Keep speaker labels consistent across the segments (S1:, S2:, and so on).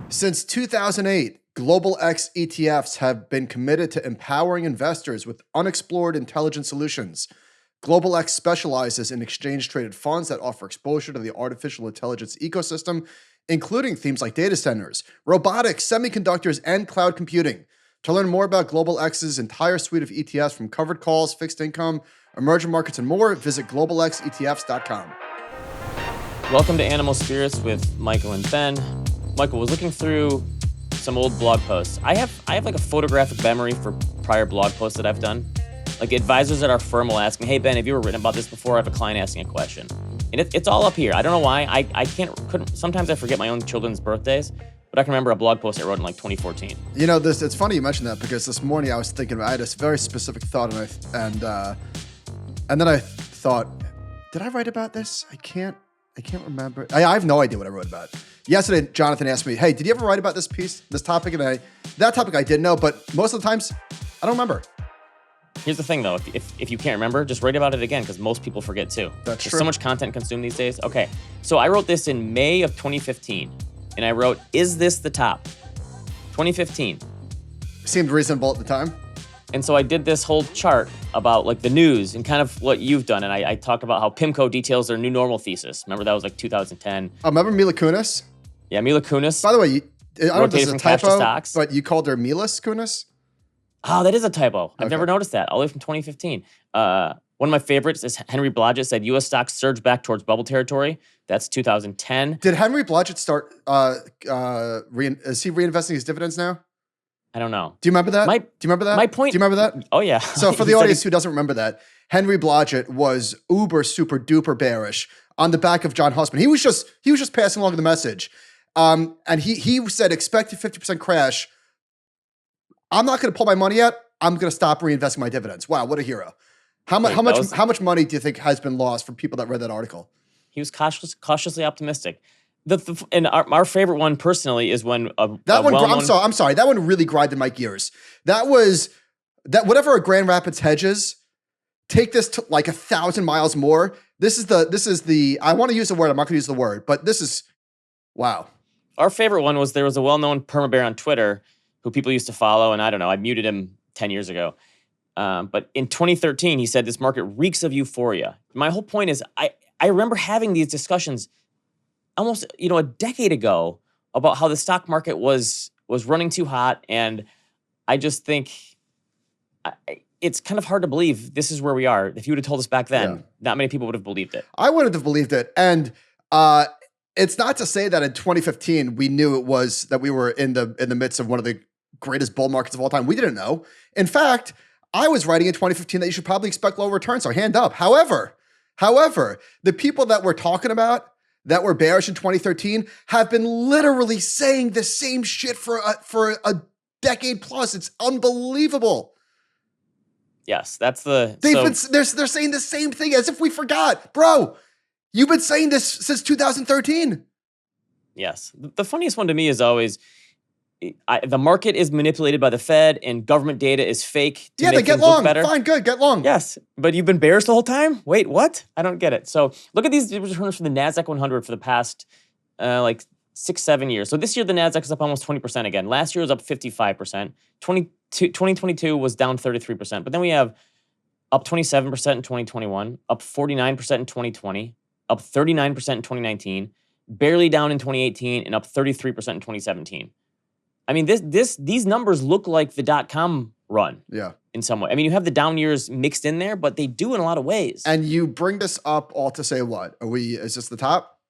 S1: Since 2008, Global X ETFs have been committed to empowering investors with unexplored intelligent solutions. Global X specializes in exchange-traded funds that offer exposure to the artificial intelligence ecosystem, including themes like data centers, robotics, semiconductors, and cloud computing. To learn more about Global X's entire suite of ETFs from covered calls, fixed income, emerging markets, and more, visit globalxetfs.com.
S2: Welcome to Animal Spirits with Michael and Ben. Michael was looking through some old blog posts. I have like a photographic memory for prior blog posts that I've done. Like advisors at our firm will ask me, "Hey Ben, have you ever written about this before?" I have a client asking a question, and it's all up here. I don't know why. I couldn't. Sometimes I forget my own children's birthdays, but I can remember a blog post I wrote in like 2014.
S1: You know, it's funny you mentioned that because this morning I was thinking, I had this very specific thought, and then I thought, did I write about this? I can't remember. I have no idea what I wrote about. Yesterday, Jonathan asked me, "Hey, did you ever write about this topic?" And that topic I did know, but most of the times I don't remember.
S2: Here's the thing, though. If you can't remember, just write about it again, because most people forget, too.
S1: That's true.
S2: There's so much content consumed these days. Okay, so I wrote this in May of 2015, and I wrote, "Is this the top?" 2015.
S1: Seemed reasonable at the time.
S2: And so I did this whole chart about like the news and kind of what you've done, and I talked about how PIMCO details their new normal thesis. Remember, that was like 2010.
S1: Remember Mila Kunis?
S2: Yeah, Mila Kunis.
S1: By the way, I don't know if this is a
S2: cash to
S1: typo,
S2: stocks.
S1: but you called her Milas Kunis?
S2: Oh, that is a typo. I've
S1: Okay.
S2: never noticed that, all the way from 2015. One of my favorites is Henry Blodgett said U.S. stocks surge back towards bubble territory. That's 2010.
S1: Did Henry Blodgett start, is he reinvesting his dividends now?
S2: I don't know.
S1: Do you remember that? Do you remember that?
S2: My point.
S1: Do you remember that?
S2: Oh, yeah.
S1: So for the audience who doesn't remember that, Henry Blodgett was uber super duper bearish on the back of John Hussman. He was just passing along the message. And he said, expect a 50% crash. I'm not going to pull my money out. I'm going to stop reinvesting my dividends. Wow, what a hero. How much money do you think has been lost from people that read that article?
S2: He was cautiously optimistic. And our favorite one personally is when I'm
S1: sorry, that one really grinded my gears. That whatever a Grand Rapids hedges, take this to like 1,000 miles more. This is the I want to use the word, I'm not going to use the word, but this is wow.
S2: Our favorite one was there was a well-known perma bear on Twitter who people used to follow, and I don't know, I muted him 10 years ago. But in 2013, he said this market reeks of euphoria. My whole point is I remember having these discussions almost, a decade ago about how the stock market was running too hot, and I just think it's kind of hard to believe this is where we are. If you would have told us back then, not many people would have believed it.
S1: I wouldn't have believed it, and it's not to say that in 2015 we knew it was that we were in the midst of one of the greatest bull markets of all time. We didn't know. In fact, I was writing in 2015 that you should probably expect low returns. So hand up. However, the people that we're talking about that were bearish in 2013 have been literally saying the same shit for a decade plus. It's unbelievable.
S2: Yes, that's
S1: they're saying the same thing as if we forgot, bro. You've been saying this since 2013.
S2: Yes, the funniest one to me is always the market is manipulated by the Fed and government data is fake. To make
S1: they get
S2: things look
S1: long.
S2: Better.
S1: Fine, good, get long.
S2: Yes, but you've been bearish the whole time? Wait, what? I don't get it. So look at these returns from the NASDAQ 100 for the past 6-7 years. So this year the NASDAQ is up almost 20% again. Last year was up 55%. 2022 was down 33%. But then we have up 27% in 2021, up 49% in 2020, up 39% in 2019, barely down in 2018, and up 33% in 2017. I mean, these numbers look like the .com run.
S1: Yeah.
S2: In some way. I mean, you have the down years mixed in there, but they do in a lot of ways.
S1: And you bring this up all to say what? Is this the top?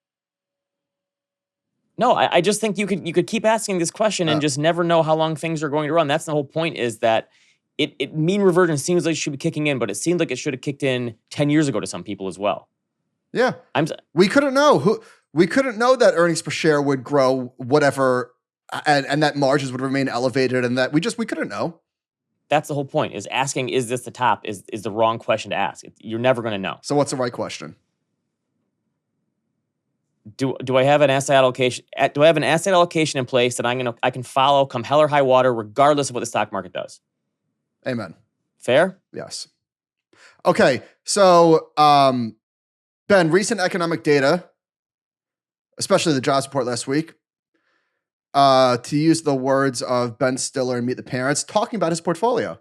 S2: No, I just think you could keep asking this question and just never know how long things are going to run. That's the whole point, is that it mean reversion seems like it should be kicking in, but it seemed like it should have kicked in 10 years ago to some people as well.
S1: Yeah. We couldn't know. We couldn't know that earnings per share would grow whatever and that margins would remain elevated, and that we couldn't know.
S2: That's the whole point, is asking, is this the top, is the wrong question to ask. You're never going to know.
S1: So what's the right question?
S2: Do I have an asset allocation? Do I have an asset allocation in place that I can follow come hell or high water, regardless of what the stock market does?
S1: Amen.
S2: Fair?
S1: Yes. Okay. So, Ben, recent economic data especially the jobs report last week. To use the words of Ben Stiller in Meet the Parents, talking about his portfolio,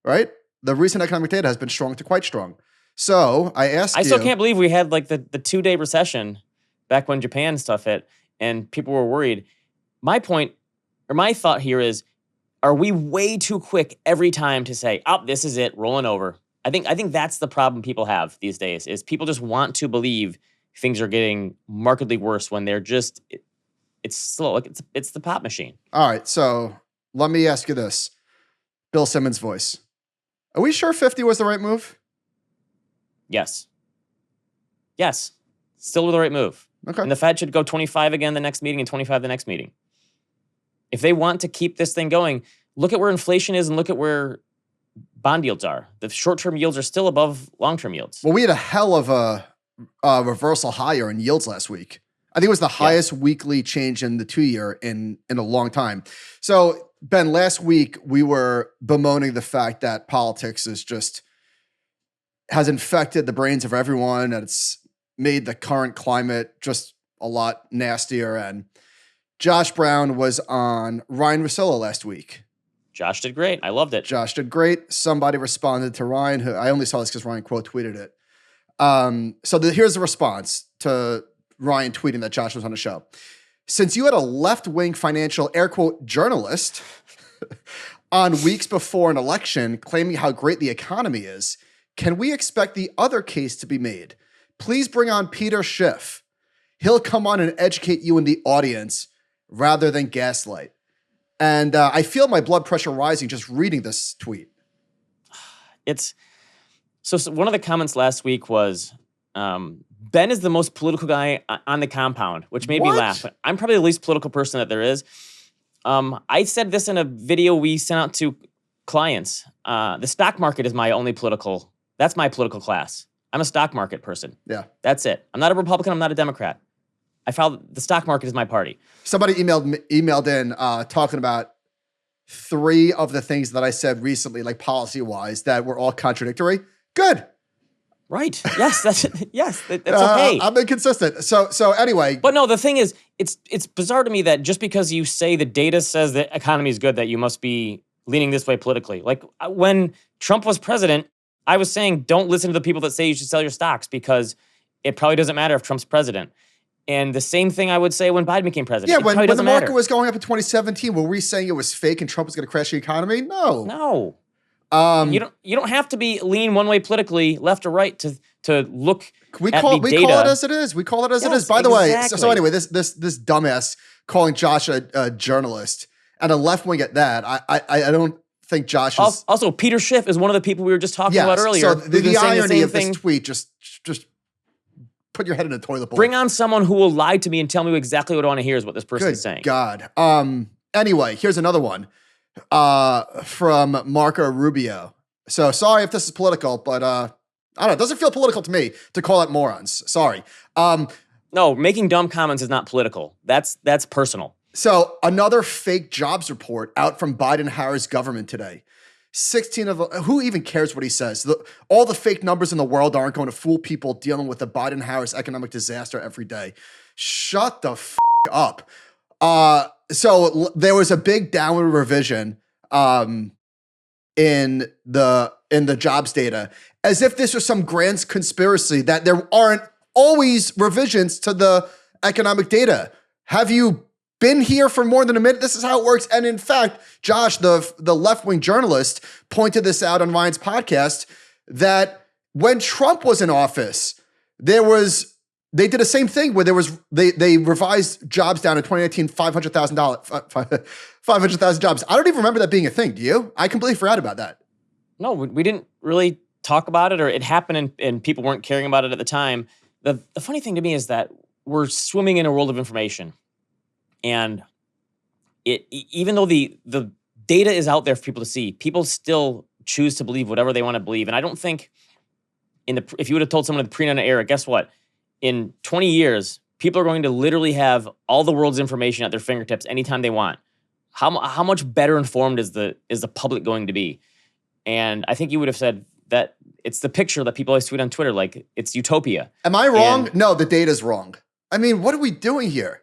S1: right? The recent economic data has been strong to quite strong. So I
S2: still can't believe we had like the 2-day recession back when Japan stuff hit and people were worried. My point, or my thought here is, are we way too quick every time to say, oh, this is it, rolling over? I think that's the problem people have these days, is people just want to believe things are getting markedly worse when they're just, it's slow. Like it's the pop machine.
S1: All right, so let me ask you this. Bill Simmons' voice. Are we sure 50 was the right move?
S2: Yes. Still the right move.
S1: Okay.
S2: And the Fed should go 25 again the next meeting and 25 the next meeting. If they want to keep this thing going, look at where inflation is and look at where bond yields are. The short-term yields are still above long-term yields.
S1: Well, we had a hell of a reversal higher in yields last week. I think it was the highest weekly change in the 2-year in a long time. So, Ben, last week we were bemoaning the fact that politics has infected the brains of everyone, and it's made the current climate just a lot nastier. And Josh Brown was on Ryan Russillo last week.
S2: Josh did great. I loved it.
S1: Josh did great. Somebody responded to Ryan, who I only saw this because Ryan quote tweeted it. Here's the response to Ryan tweeting that Josh was on the show. Since you had a left-wing financial, air quote, journalist on weeks before an election claiming how great the economy is, can we expect the other case to be made? Please bring on Peter Schiff. He'll come on and educate you in the audience rather than gaslight. And I feel my blood pressure rising just reading this tweet.
S2: So one of the comments last week was, Ben is the most political guy on the compound, which made me laugh. I'm probably the least political person that there is. I said this in a video we sent out to clients. The stock market is that's my political class. I'm a stock market person.
S1: Yeah.
S2: That's it. I'm not a Republican. I'm not a Democrat. I found the stock market is my party.
S1: Somebody emailed in talking about 3 of the things that I said recently, like policy-wise, that were all contradictory. Good.
S2: Right. Yes. That's okay.
S1: I'm inconsistent. So anyway.
S2: But no, the thing is, it's bizarre to me that just because you say the data says the economy is good, that you must be leaning this way politically. Like when Trump was president, I was saying, don't listen to the people that say you should sell your stocks because it probably doesn't matter if Trump's president. And the same thing I would say when Biden became president.
S1: Yeah, when the market was going up in 2017, were we saying it was fake and Trump was going to crash the economy? No.
S2: You don't have to be lean one way politically, left or right, to look
S1: we
S2: at
S1: call
S2: the data.
S1: We call it as it is. We call it as it is. By the way, so anyway, this dumbass calling Josh a journalist and a left wing at that. I don't think Josh is.
S2: Also, Peter Schiff is one of the people we were just talking about earlier.
S1: So the irony of this tweet, just put your head in a toilet bowl.
S2: Bring on someone who will lie to me and tell me exactly what I want to hear is what this person is saying.
S1: God. Anyway, here's another one from Marco Rubio. So sorry if this is political, but I don't know. It doesn't feel political to me to call out morons. Sorry.
S2: No, making dumb comments is not political. That's personal.
S1: So another fake jobs report out from Biden-Harris government today. 16 of who even cares what he says? All the fake numbers in the world aren't going to fool people dealing with the Biden-Harris economic disaster every day. Shut the up. So there was a big downward revision in the jobs data, as if this was some grand conspiracy that there aren't always revisions to the economic data. Have you been here for more than a minute? This is how it works. And in fact, Josh, the left-wing journalist, pointed this out on Ryan's podcast, that when Trump was in office, they did the same thing where they revised jobs down in 2019, 500,000 jobs. I don't even remember that being a thing. Do you? I completely forgot about that.
S2: No, we didn't really talk about it, or it happened and people weren't caring about it at the time. The funny thing to me is that we're swimming in a world of information. And even though the data is out there for people to see, people still choose to believe whatever they want to believe. And I don't think if you would have told someone in the pre-internet era, guess what? In 20 years, people are going to literally have all the world's information at their fingertips anytime they want. How much better informed is the public going to be? And I think you would have said that it's the picture that people always tweet on Twitter, like it's utopia.
S1: Am I wrong? No, the data's wrong. I mean, what are we doing here?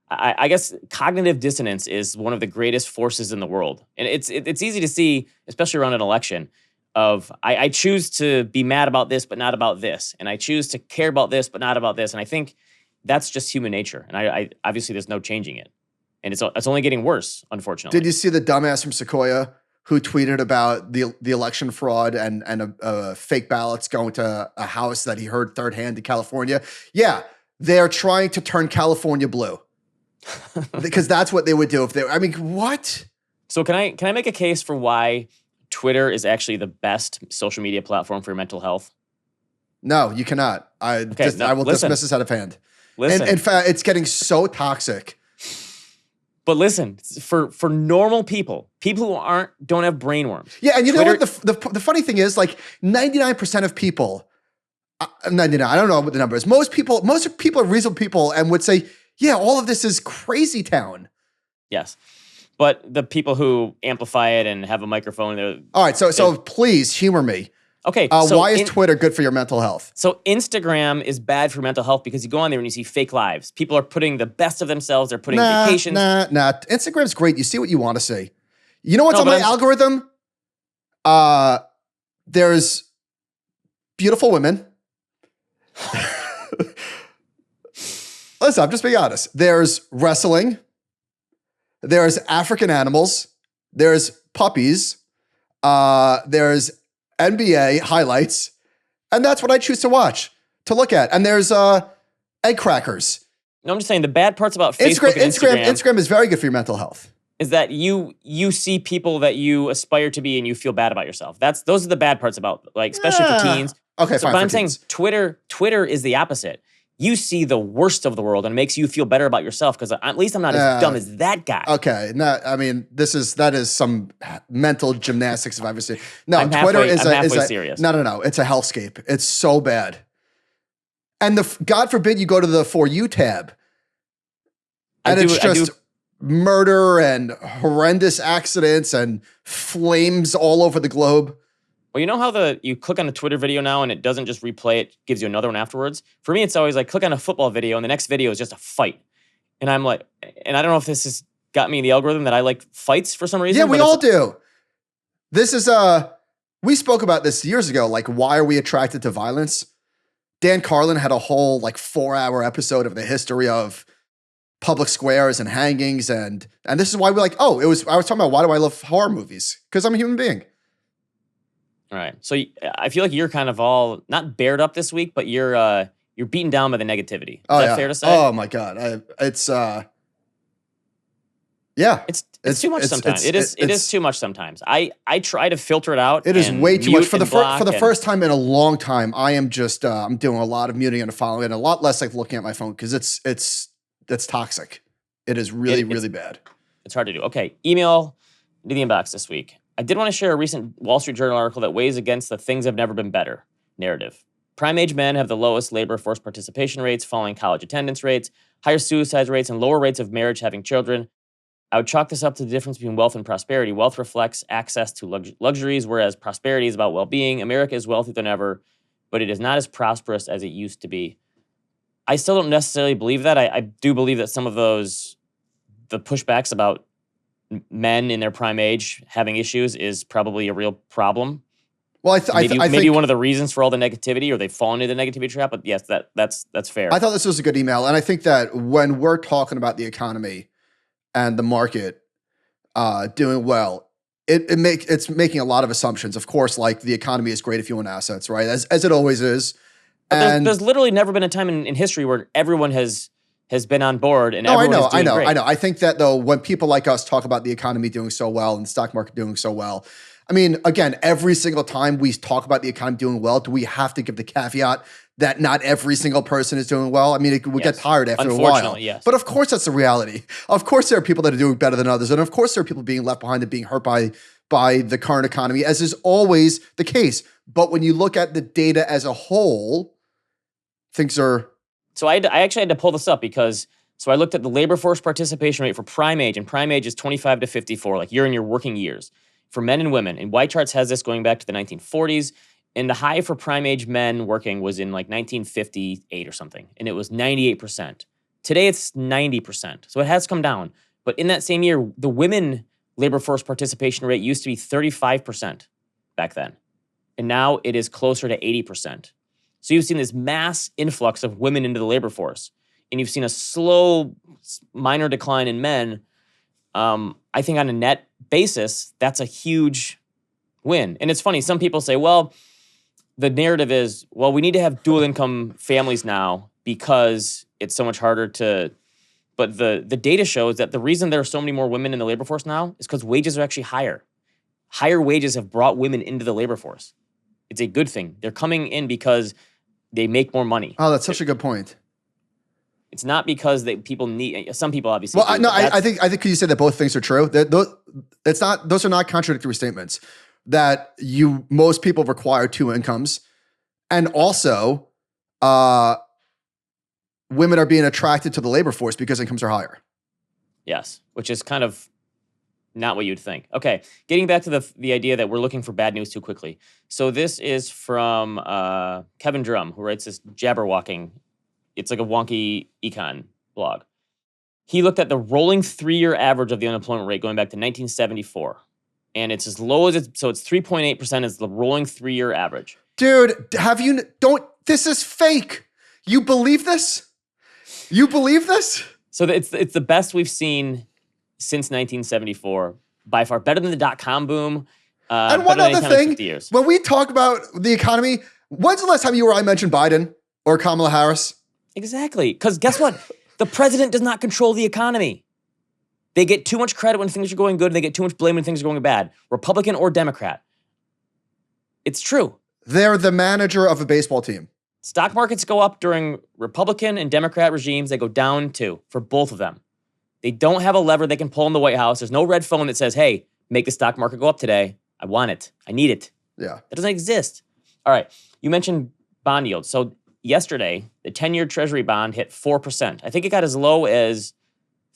S2: I guess cognitive dissonance is one of the greatest forces in the world. And it's easy to see, especially around an election, of I choose to be mad about this, but not about this. And I choose to care about this, but not about this. And I think that's just human nature. And I obviously there's no changing it. And it's only getting worse, unfortunately.
S1: Did you see the dumbass from Sequoia who tweeted about the election fraud and fake ballots going to a house that he heard third hand in California? Yeah, they're trying to turn California blue. Because that's what they would do if they. I mean, what?
S2: So can I make a case for why Twitter is actually the best social media platform for your mental health?
S1: No, you cannot. I will dismiss this out of hand.
S2: Listen,
S1: in fact, it's getting so toxic.
S2: But listen, for normal people who don't have brain worms.
S1: Yeah, and you know what? The funny thing is, like 99% of people, 99. I don't know what the number is. Most people are reasonable people and would say, yeah, all of this is crazy town.
S2: Yes. But the people who amplify it and have a microphone.
S1: All right, so please humor me.
S2: Okay.
S1: Why is Twitter good for your mental health?
S2: So Instagram is bad for mental health because you go on there and you see fake lives. People are putting the best of themselves. They're putting vacations.
S1: Nah. Instagram's great. You see what you want to see. You know what's on my algorithm? There's beautiful women. Listen, I'm just being honest. There's wrestling. There's African animals. There's puppies. There's NBA highlights. And that's what I choose to watch, to look at. And there's egg crackers.
S2: No, I'm just saying the bad parts about Facebook and
S1: Instagram is very good for your mental health.
S2: Is that you see people that you aspire to be and you feel bad about yourself. Those are the bad parts about, like, especially for teens.
S1: Okay,
S2: so,
S1: fine.
S2: But I'm saying Twitter is the opposite. You see the worst of the world and it makes you feel better about yourself because at least I'm not as dumb as that guy.
S1: Okay. No, I mean, that is some mental gymnastics if I've ever seen. No,
S2: I'm
S1: Twitter
S2: halfway,
S1: is
S2: I'm halfway serious.
S1: No. It's a hellscape. It's so bad. And God forbid you go to the For You tab. And it's just murder and horrendous accidents and flames all over the globe.
S2: Well, you know how you click on a Twitter video now and it doesn't just replay it, gives you another one afterwards? For me, it's always like click on a football video and the next video is just a fight. And I'm like, and I don't know if this has got me in the algorithm that I like fights for some reason.
S1: Yeah, we all do. This is, we spoke about this years ago, like why are we attracted to violence? Dan Carlin had a whole like 4-hour episode of the history of public squares and hangings. And this is why we're like, I was talking about why do I love horror movies? Because I'm a human being.
S2: All right. So I feel like you're kind of all not bared up this week, but you're beaten down by the negativity. Is that fair to say?
S1: Oh my God. It's
S2: too much sometimes. It is too much sometimes. I try to filter it out.
S1: It is way too much for the first time in a long time. I am just I'm doing a lot of muting and following and a lot less like looking at my phone because it's toxic. It is really bad. It's
S2: hard to do. Okay, email to the inbox this week. I did want to share a recent Wall Street Journal article that weighs against the things have never been better narrative. Prime-age men have the lowest labor force participation rates, falling college attendance rates, higher suicide rates, and lower rates of marriage having children. I would chalk this up to the difference between wealth and prosperity. Wealth reflects access to luxuries, whereas prosperity is about well-being. America is wealthier than ever, but it is not as prosperous as it used to be. I still don't necessarily believe that. I do believe that some of the pushbacks about men in their prime age having issues is probably a real problem.
S1: Well,
S2: I think one of the reasons for all the negativity, or they've fallen into the negativity trap. But yes, that's fair.
S1: I thought this was a good email, and I think that when we're talking about the economy and the market doing well, it's making a lot of assumptions. Of course, like the economy is great if you own assets, right? As it always is.
S2: But there's literally never been a time in history where everyone has been on board and everyone is doing great.
S1: I know. I think that though, when people like us talk about the economy doing so well and the stock market doing so well, I mean, again, every single time we talk about the economy doing well, do we have to give the caveat that not every single person is doing well? I mean, we get tired after a while.
S2: Unfortunately, yes.
S1: But of course, that's the reality. Of course, there are people that are doing better than others. And of course, there are people being left behind and being hurt by the current economy, as is always the case. But when you look at the data as a whole, things are...
S2: So I actually had to pull this up because I looked at the labor force participation rate for prime age, and prime age is 25 to 54, like you're in your working years, for men and women. And Y Charts has this going back to the 1940s. And the high for prime age men working was in like 1958 or something, and it was 98%. Today it's 90%. So it has come down. But in that same year, the women labor force participation rate used to be 35% back then. And now it is closer to 80%. So you've seen this mass influx of women into the labor force, and you've seen a slow, minor decline in men. I think on a net basis, that's a huge win. And it's funny, some people say, well, the narrative is, well, we need to have dual income families now because it's so much harder to, but the data shows that the reason there are so many more women in the labor force now is because wages are actually higher. Higher wages have brought women into the labor force. It's a good thing. They're coming in because they make more money.
S1: Oh, that's such a good point.
S2: It's not because people need, some people obviously.
S1: Well, I think you said that both things are true. Those are not contradictory statements. That most people require two incomes, and also women are being attracted to the labor force because incomes are higher.
S2: Yes, which is kind of not what you'd think. Okay, getting back to the idea that we're looking for bad news too quickly. So this is from Kevin Drum, who writes this jabberwalking. It's like a wonky econ blog. He looked at the rolling 3-year average of the unemployment rate going back to 1974. And it's as low as it's 3.8% is the rolling 3-year average.
S1: Dude, this is fake. You believe this? You believe this?
S2: So it's the best we've seen since 1974, by far. Better than the dot-com boom.
S1: And one other thing, when we talk about the economy, when's the last time you or I mentioned Biden or Kamala Harris?
S2: Exactly, because guess what? The president does not control the economy. They get too much credit when things are going good, and they get too much blame when things are going bad, Republican or Democrat. It's true.
S1: They're the manager of a baseball team.
S2: Stock markets go up during Republican and Democrat regimes. They go down too, for both of them. They don't have a lever they can pull in the White House. There's no red phone that says, hey, make the stock market go up today. I want it. I need it.
S1: Yeah.
S2: That doesn't exist. All right. You mentioned bond yields. So yesterday, the 10-year Treasury bond hit 4%. I think it got as low as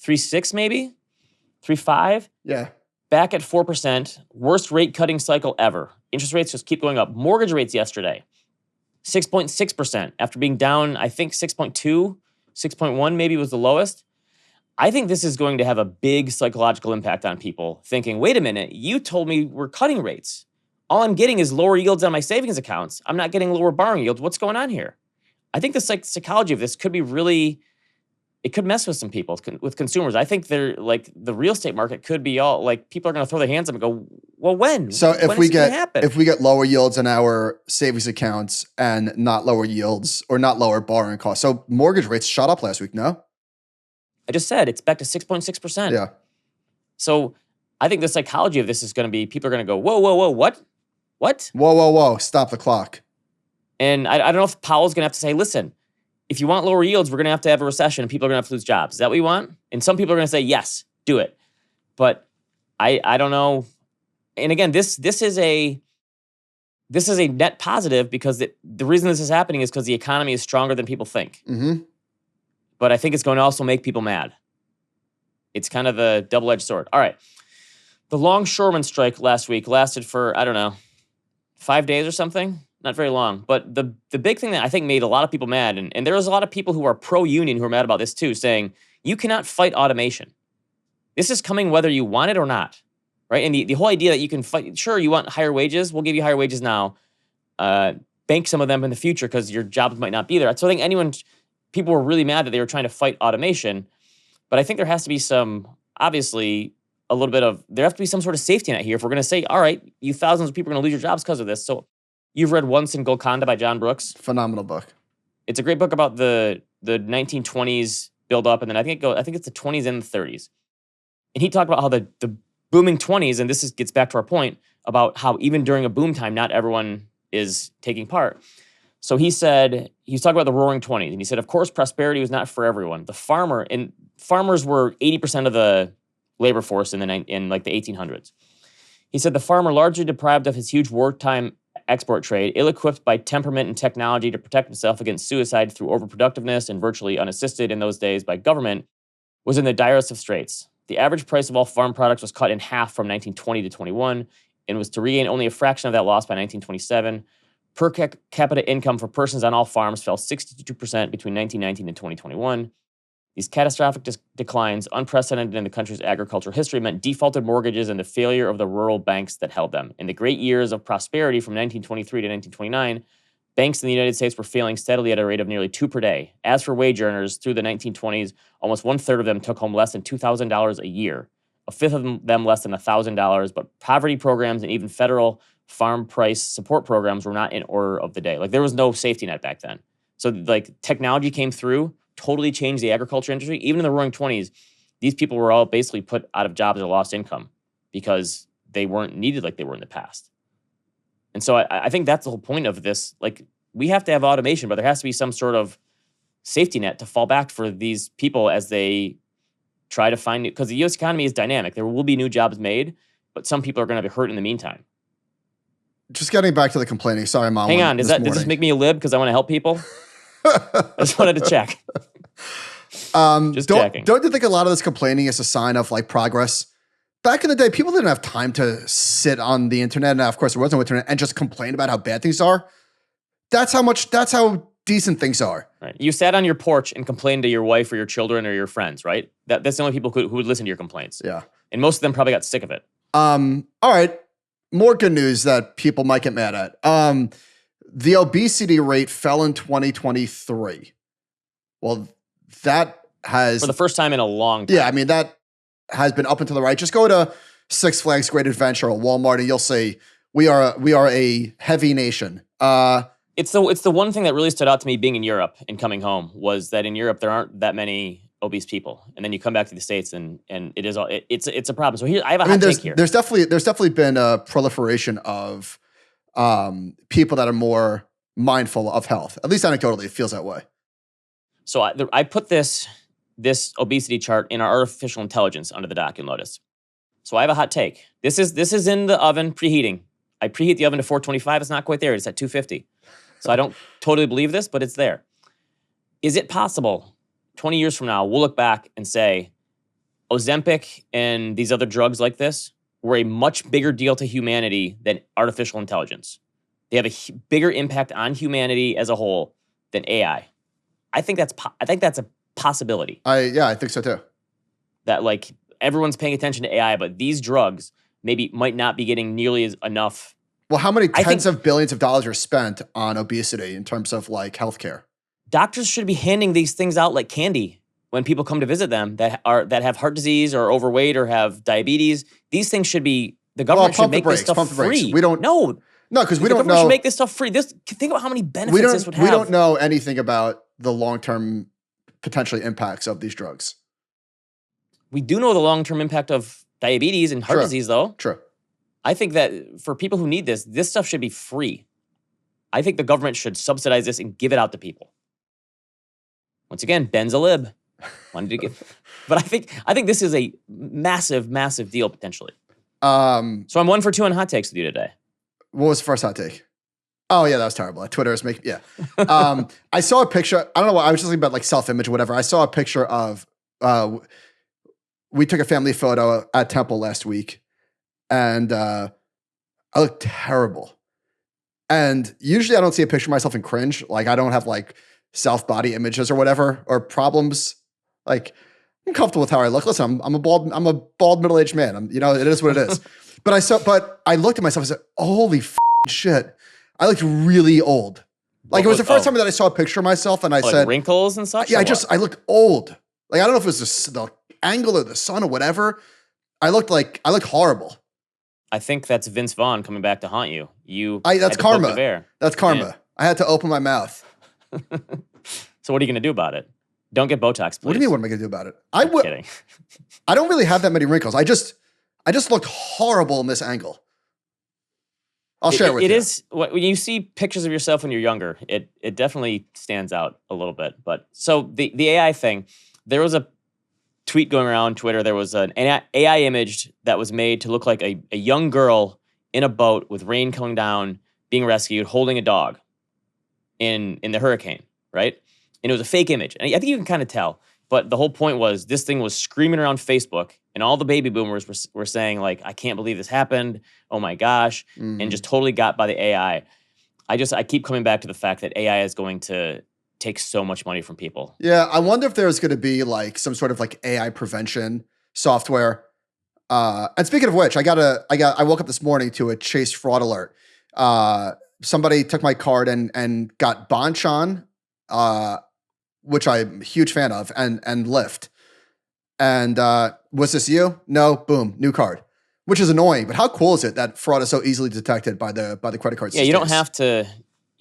S2: 3.6 maybe? 3.5?
S1: Yeah.
S2: Back at 4%. Worst rate cutting cycle ever. Interest rates just keep going up. Mortgage rates yesterday, 6.6% after being down, I think 6.2, 6.1 maybe was the lowest. I think this is going to have a big psychological impact on people thinking, wait a minute, you told me we're cutting rates. All I'm getting is lower yields on my savings accounts. I'm not getting lower borrowing yields. What's going on here? I think the psychology of this could be really, it could mess with some people, with consumers. I think they're like the real estate market could be all like people are going to throw their hands up and go, well, when?
S1: So
S2: if we
S1: get lower yields in our savings accounts and not lower yields or not lower borrowing costs. So mortgage rates shot up last week, no?
S2: I just said it's back to 6.6%.
S1: Yeah.
S2: So I think the psychology of this is going to be people are going to go, whoa, what? What?
S1: Whoa, stop the clock.
S2: And I don't know if Powell's going to have to say, listen, if you want lower yields, we're going to have a recession and people are going to have to lose jobs. Is that what you want? And some people are going to say, yes, do it. But I don't know. And again, this is a net positive because the reason this is happening is because the economy is stronger than people think.
S1: Mm-hmm.
S2: But I think it's going to also make people mad. It's kind of a double-edged sword. All right. The longshoreman strike last week lasted for, 5 days or something. Not very long. But the big thing that I think made a lot of people mad, and there was a lot of people who are pro-union who are mad about this too, saying, you cannot fight automation. This is coming whether you want it or not, right? And the whole idea that you can fight, sure, you want higher wages, we'll give you higher wages now. Bank some of them in the future because your jobs might not be there. So I think people were really mad that they were trying to fight automation, but I think there has to be obviously, there has to be some sort of safety net here if we're going to say, all right, you thousands of people are going to lose your jobs because of this. So you've read Once in Golconda by John Brooks.
S1: Phenomenal book.
S2: It's a great book about the 1920s build up, and then I think it's the 20s and the 30s. And he talked about how the booming 20s, and this gets back to our point about how even during a boom time, not everyone is taking part. So he was talking about the roaring 20s, and he said, of course, prosperity was not for everyone. Farmers were 80% of the labor force in like the 1800s. He said the farmer, largely deprived of his huge wartime export trade, ill-equipped by temperament and technology to protect himself against suicide through overproductiveness and virtually unassisted in those days by government, was in the direst of straits. The average price of all farm products was cut in half from 1920 to 21 and was to regain only a fraction of that loss by 1927. capita income for persons on all farms fell 62% between 1919 and 2021. These catastrophic declines, unprecedented in the country's agricultural history, meant defaulted mortgages and the failure of the rural banks that held them. In the great years of prosperity from 1923 to 1929, banks in the United States were failing steadily at a rate of nearly 2 per day. As for wage earners, through the 1920s, almost 1/3 of them took home less than $2,000 a year, a fifth of them less than $1,000. But poverty programs and even federal farm price support programs were not in order of the day. Like, there was no safety net back then. So, like, technology came through, totally changed the agriculture industry. Even in the roaring 20s, these people were all basically put out of jobs or lost income because they weren't needed like they were in the past. And so I think that's the whole point of this. Like, we have to have automation, but there has to be some sort of safety net to fall back for these people as they try to find it. Because the U.S. economy is dynamic. There will be new jobs made, but some people are going to be hurt in the meantime.
S1: Just getting back to the complaining. Sorry, Mom.
S2: Hang on. Does this make me a lib because I want to help people? I just wanted to check. Just checking.
S1: Don't you think a lot of this complaining is a sign of like progress? Back in the day, people didn't have time to sit on the internet. And of course, there was no internet and just complain about how bad things are. That's how decent things are.
S2: Right. You sat on your porch and complained to your wife or your children or your friends, right? That's the only people who would listen to your complaints.
S1: Yeah.
S2: And most of them probably got sick of it.
S1: All right. More good news that people might get mad at. The obesity rate fell in 2023. Well, that has...
S2: For the first time in a long time.
S1: Yeah, I mean, that has been up and to the right. Just go to Six Flags Great Adventure or Walmart and you'll see we are a heavy nation.
S2: It's the one thing that really stood out to me being in Europe and coming home was that in Europe there aren't that many obese people, and then you come back to the States and it's a problem. So here I have a hot take here.
S1: There's definitely been a proliferation of people that are more mindful of health. At least anecdotally, it feels that way.
S2: So I put this obesity chart in our artificial intelligence under the dock, you'll notice. So I have a hot take. This is in the oven preheating. I preheat the oven to 425. It's not quite there. It's at 250. So I don't totally believe this, but it's there. Is it possible 20 years from now, we'll look back and say, Ozempic and these other drugs like this were a much bigger deal to humanity than artificial intelligence? They have a bigger impact on humanity as a whole than AI. I think that's a possibility.
S1: I think so too.
S2: That like everyone's paying attention to AI, but these drugs might not be getting nearly enough.
S1: Well, how many tens of billions of dollars are spent on obesity in terms of like healthcare?
S2: Doctors should be handing these things out like candy when people come to visit them that have heart disease or overweight or have diabetes. These things should be, the government should make this stuff free.
S1: We don't because we don't know. The government
S2: should make this stuff free. Think about how many benefits this would have.
S1: We don't know anything about the long-term potentially impacts of these drugs.
S2: We do know the long-term impact of diabetes and heart disease, though.
S1: True.
S2: I think that for people who need this stuff should be free. I think the government should subsidize this and give it out to people. Once again, Ben's a lib. Wanted to give, but I think this is a massive, massive deal potentially. So I'm 1 for 2 on hot takes with you today.
S1: What was the first hot take? Oh yeah, that was terrible. Twitter is making I saw a picture. I don't know why. I was just thinking about like self-image or whatever. I saw a picture of. We took a family photo at Temple last week, and I looked terrible. And usually, I don't see a picture of myself and cringe. Like I don't have like self-body images or whatever or problems. Like I'm comfortable with how I look. Listen, I'm a bald middle-aged man. It is what it is. But I looked at myself and said, "Holy shit." I looked really old. Like it was the first time that I saw a picture of myself and I said
S2: wrinkles and such.
S1: Yeah, I looked old. Like I don't know if it was the angle or the sun or whatever. I looked horrible.
S2: I think that's Vince Vaughn coming back to haunt you.
S1: That's karma. That's karma. Yeah. I had to open my mouth.
S2: So what are you going to do about it? Don't get Botox, please.
S1: What do you mean? What am I going to do about it?
S2: I'm kidding.
S1: I don't really have that many wrinkles. I just looked horrible in this angle. I'll share it with you. It is,
S2: when you see pictures of yourself when you're younger, it definitely stands out a little bit. But so the AI thing, there was a tweet going around Twitter. There was an AI image that was made to look like a young girl in a boat with rain coming down, being rescued, holding a dog in the hurricane, right? And it was a fake image. And I think you can kind of tell. But the whole point was this thing was screaming around Facebook, and all the baby boomers were saying, like, I can't believe this happened. Oh, my gosh. Mm-hmm. And just totally got by the AI. I keep coming back to the fact that AI is going to take so much money from people.
S1: Yeah, I wonder if there's going to be like some sort of like AI prevention software. And speaking of which, I woke up this morning to a Chase fraud alert. Somebody took my card and got Bonchon, which I'm a huge fan of, and Lyft. And was this you? No. Boom, new card, which is annoying. But how cool is it that fraud is so easily detected by the credit cards?
S2: Yeah, you don't have to.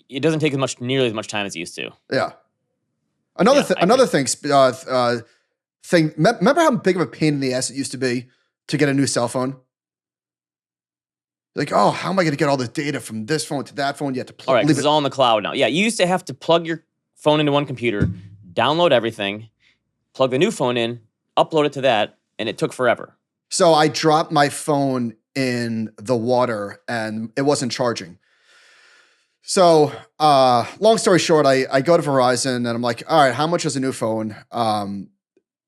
S2: It doesn't take nearly as much time as it used to.
S1: Yeah. Another thing. Remember how big of a pain in the ass it used to be to get a new cell phone? Like, oh, how am I going to get all this data from this phone to that phone? You have to
S2: plug. All right, because it's all in the cloud now. Yeah, you used to have to plug your phone into one computer, download everything, plug the new phone in, upload it to that, and it took forever.
S1: So I dropped my phone in the water and it wasn't charging. So long story short, I go to Verizon and I'm like, all right, how much is a new phone?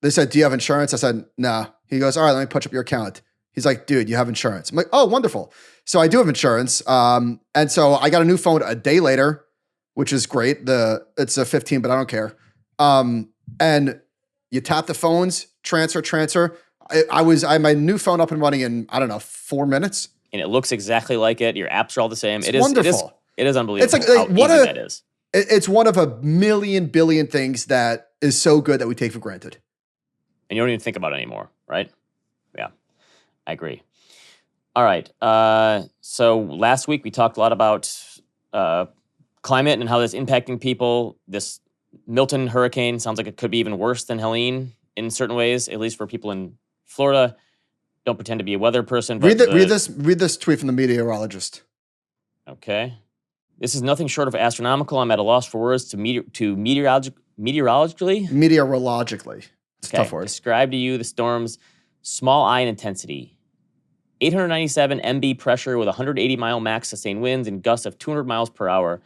S1: They said, do you have insurance? I said, nah. He goes, all right, let me punch up your account. He's like, dude, you have insurance. I'm like, oh, wonderful. So I do have insurance. And so I got a new phone a day later, which is great. It's a 15, but I don't care. And you tap the phones, transfer. I had my new phone up and running in, I don't know, 4 minutes.
S2: And it looks exactly like it. Your apps are all the same.
S1: It's wonderful.
S2: It is unbelievable.
S1: It's like
S2: how easy that is.
S1: It's one of a million billion things that is so good that we take for granted.
S2: And you don't even think about it anymore, right? Yeah, I agree. All right. So last week we talked a lot about climate and how that's impacting people. This Milton hurricane sounds like it could be even worse than Helene in certain ways, at least for people in Florida. Don't pretend to be a weather person. But
S1: read this tweet from the meteorologist.
S2: Okay. This is nothing short of astronomical. I'm at a loss for words to meteorologically.
S1: Meteorologically. It's a tough word.
S2: Describe to you the storm's small I in intensity. 897 MB pressure with 180-mile max sustained winds and gusts of 200 miles per hour.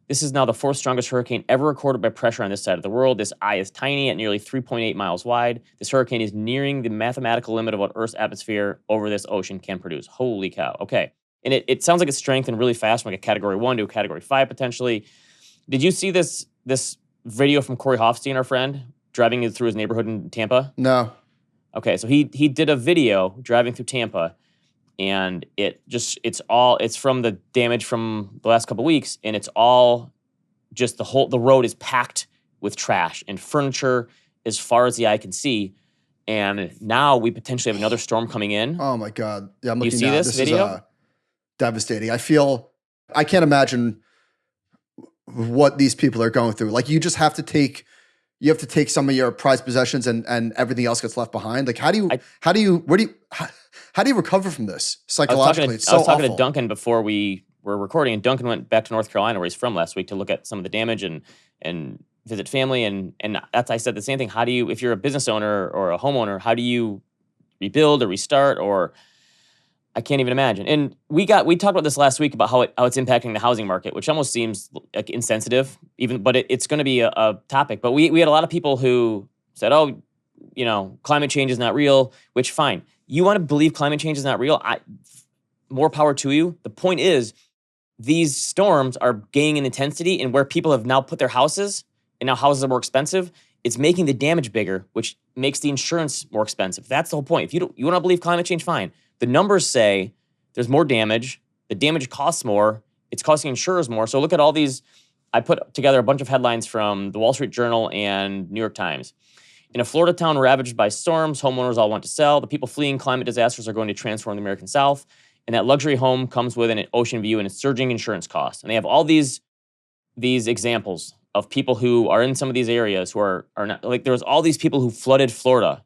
S2: This is now the fourth strongest hurricane ever recorded by pressure on this side of the world. This eye is tiny at nearly 3.8 miles wide. This hurricane is nearing the mathematical limit of what Earth's atmosphere over this ocean can produce. Holy cow. Okay. And it sounds like it's strengthened really fast from like a Category 1 to a Category 5 potentially. Did you see this video from Corey Hoffstein, our friend, driving through his neighborhood in Tampa?
S1: No.
S2: Okay, so he did a video driving through Tampa, and it's from the damage from the last couple of weeks, and it's all just the road is packed with trash and furniture as far as the eye can see. And now we potentially have another storm coming in.
S1: Oh my God. Yeah, I'm looking.
S2: You see this video?
S1: Is, devastating. I can't imagine what these people are going through. Like you have to take some of your prized possessions and everything else gets left behind. Like how do you recover from this psychologically?
S2: I was talking to Duncan before we were recording, and Duncan went back to North Carolina where he's from last week to look at some of the damage and visit family. And I said the same thing. How do you, if you're a business owner or a homeowner, how do you rebuild or restart? Or I can't even imagine. And we talked about this last week about how it's impacting the housing market, which almost seems like insensitive, but it's going to be a topic. But we had a lot of people who said, oh, climate change is not real, which fine. You want to believe climate change is not real? More power to you. The point is, these storms are gaining in intensity, and where people have now put their houses, and now houses are more expensive, it's making the damage bigger, which makes the insurance more expensive. That's the whole point. If you want to believe climate change, fine. The numbers say there's more damage. The damage costs more. It's costing insurers more. So look at all these. I put together a bunch of headlines from the Wall Street Journal and New York Times. In a Florida town ravaged by storms, homeowners all want to sell. The people fleeing climate disasters are going to transform the American South. And that luxury home comes with an ocean view and a surging insurance costs. And they have all these examples of people who are in some of these areas who are not, like there's all these people who flooded Florida,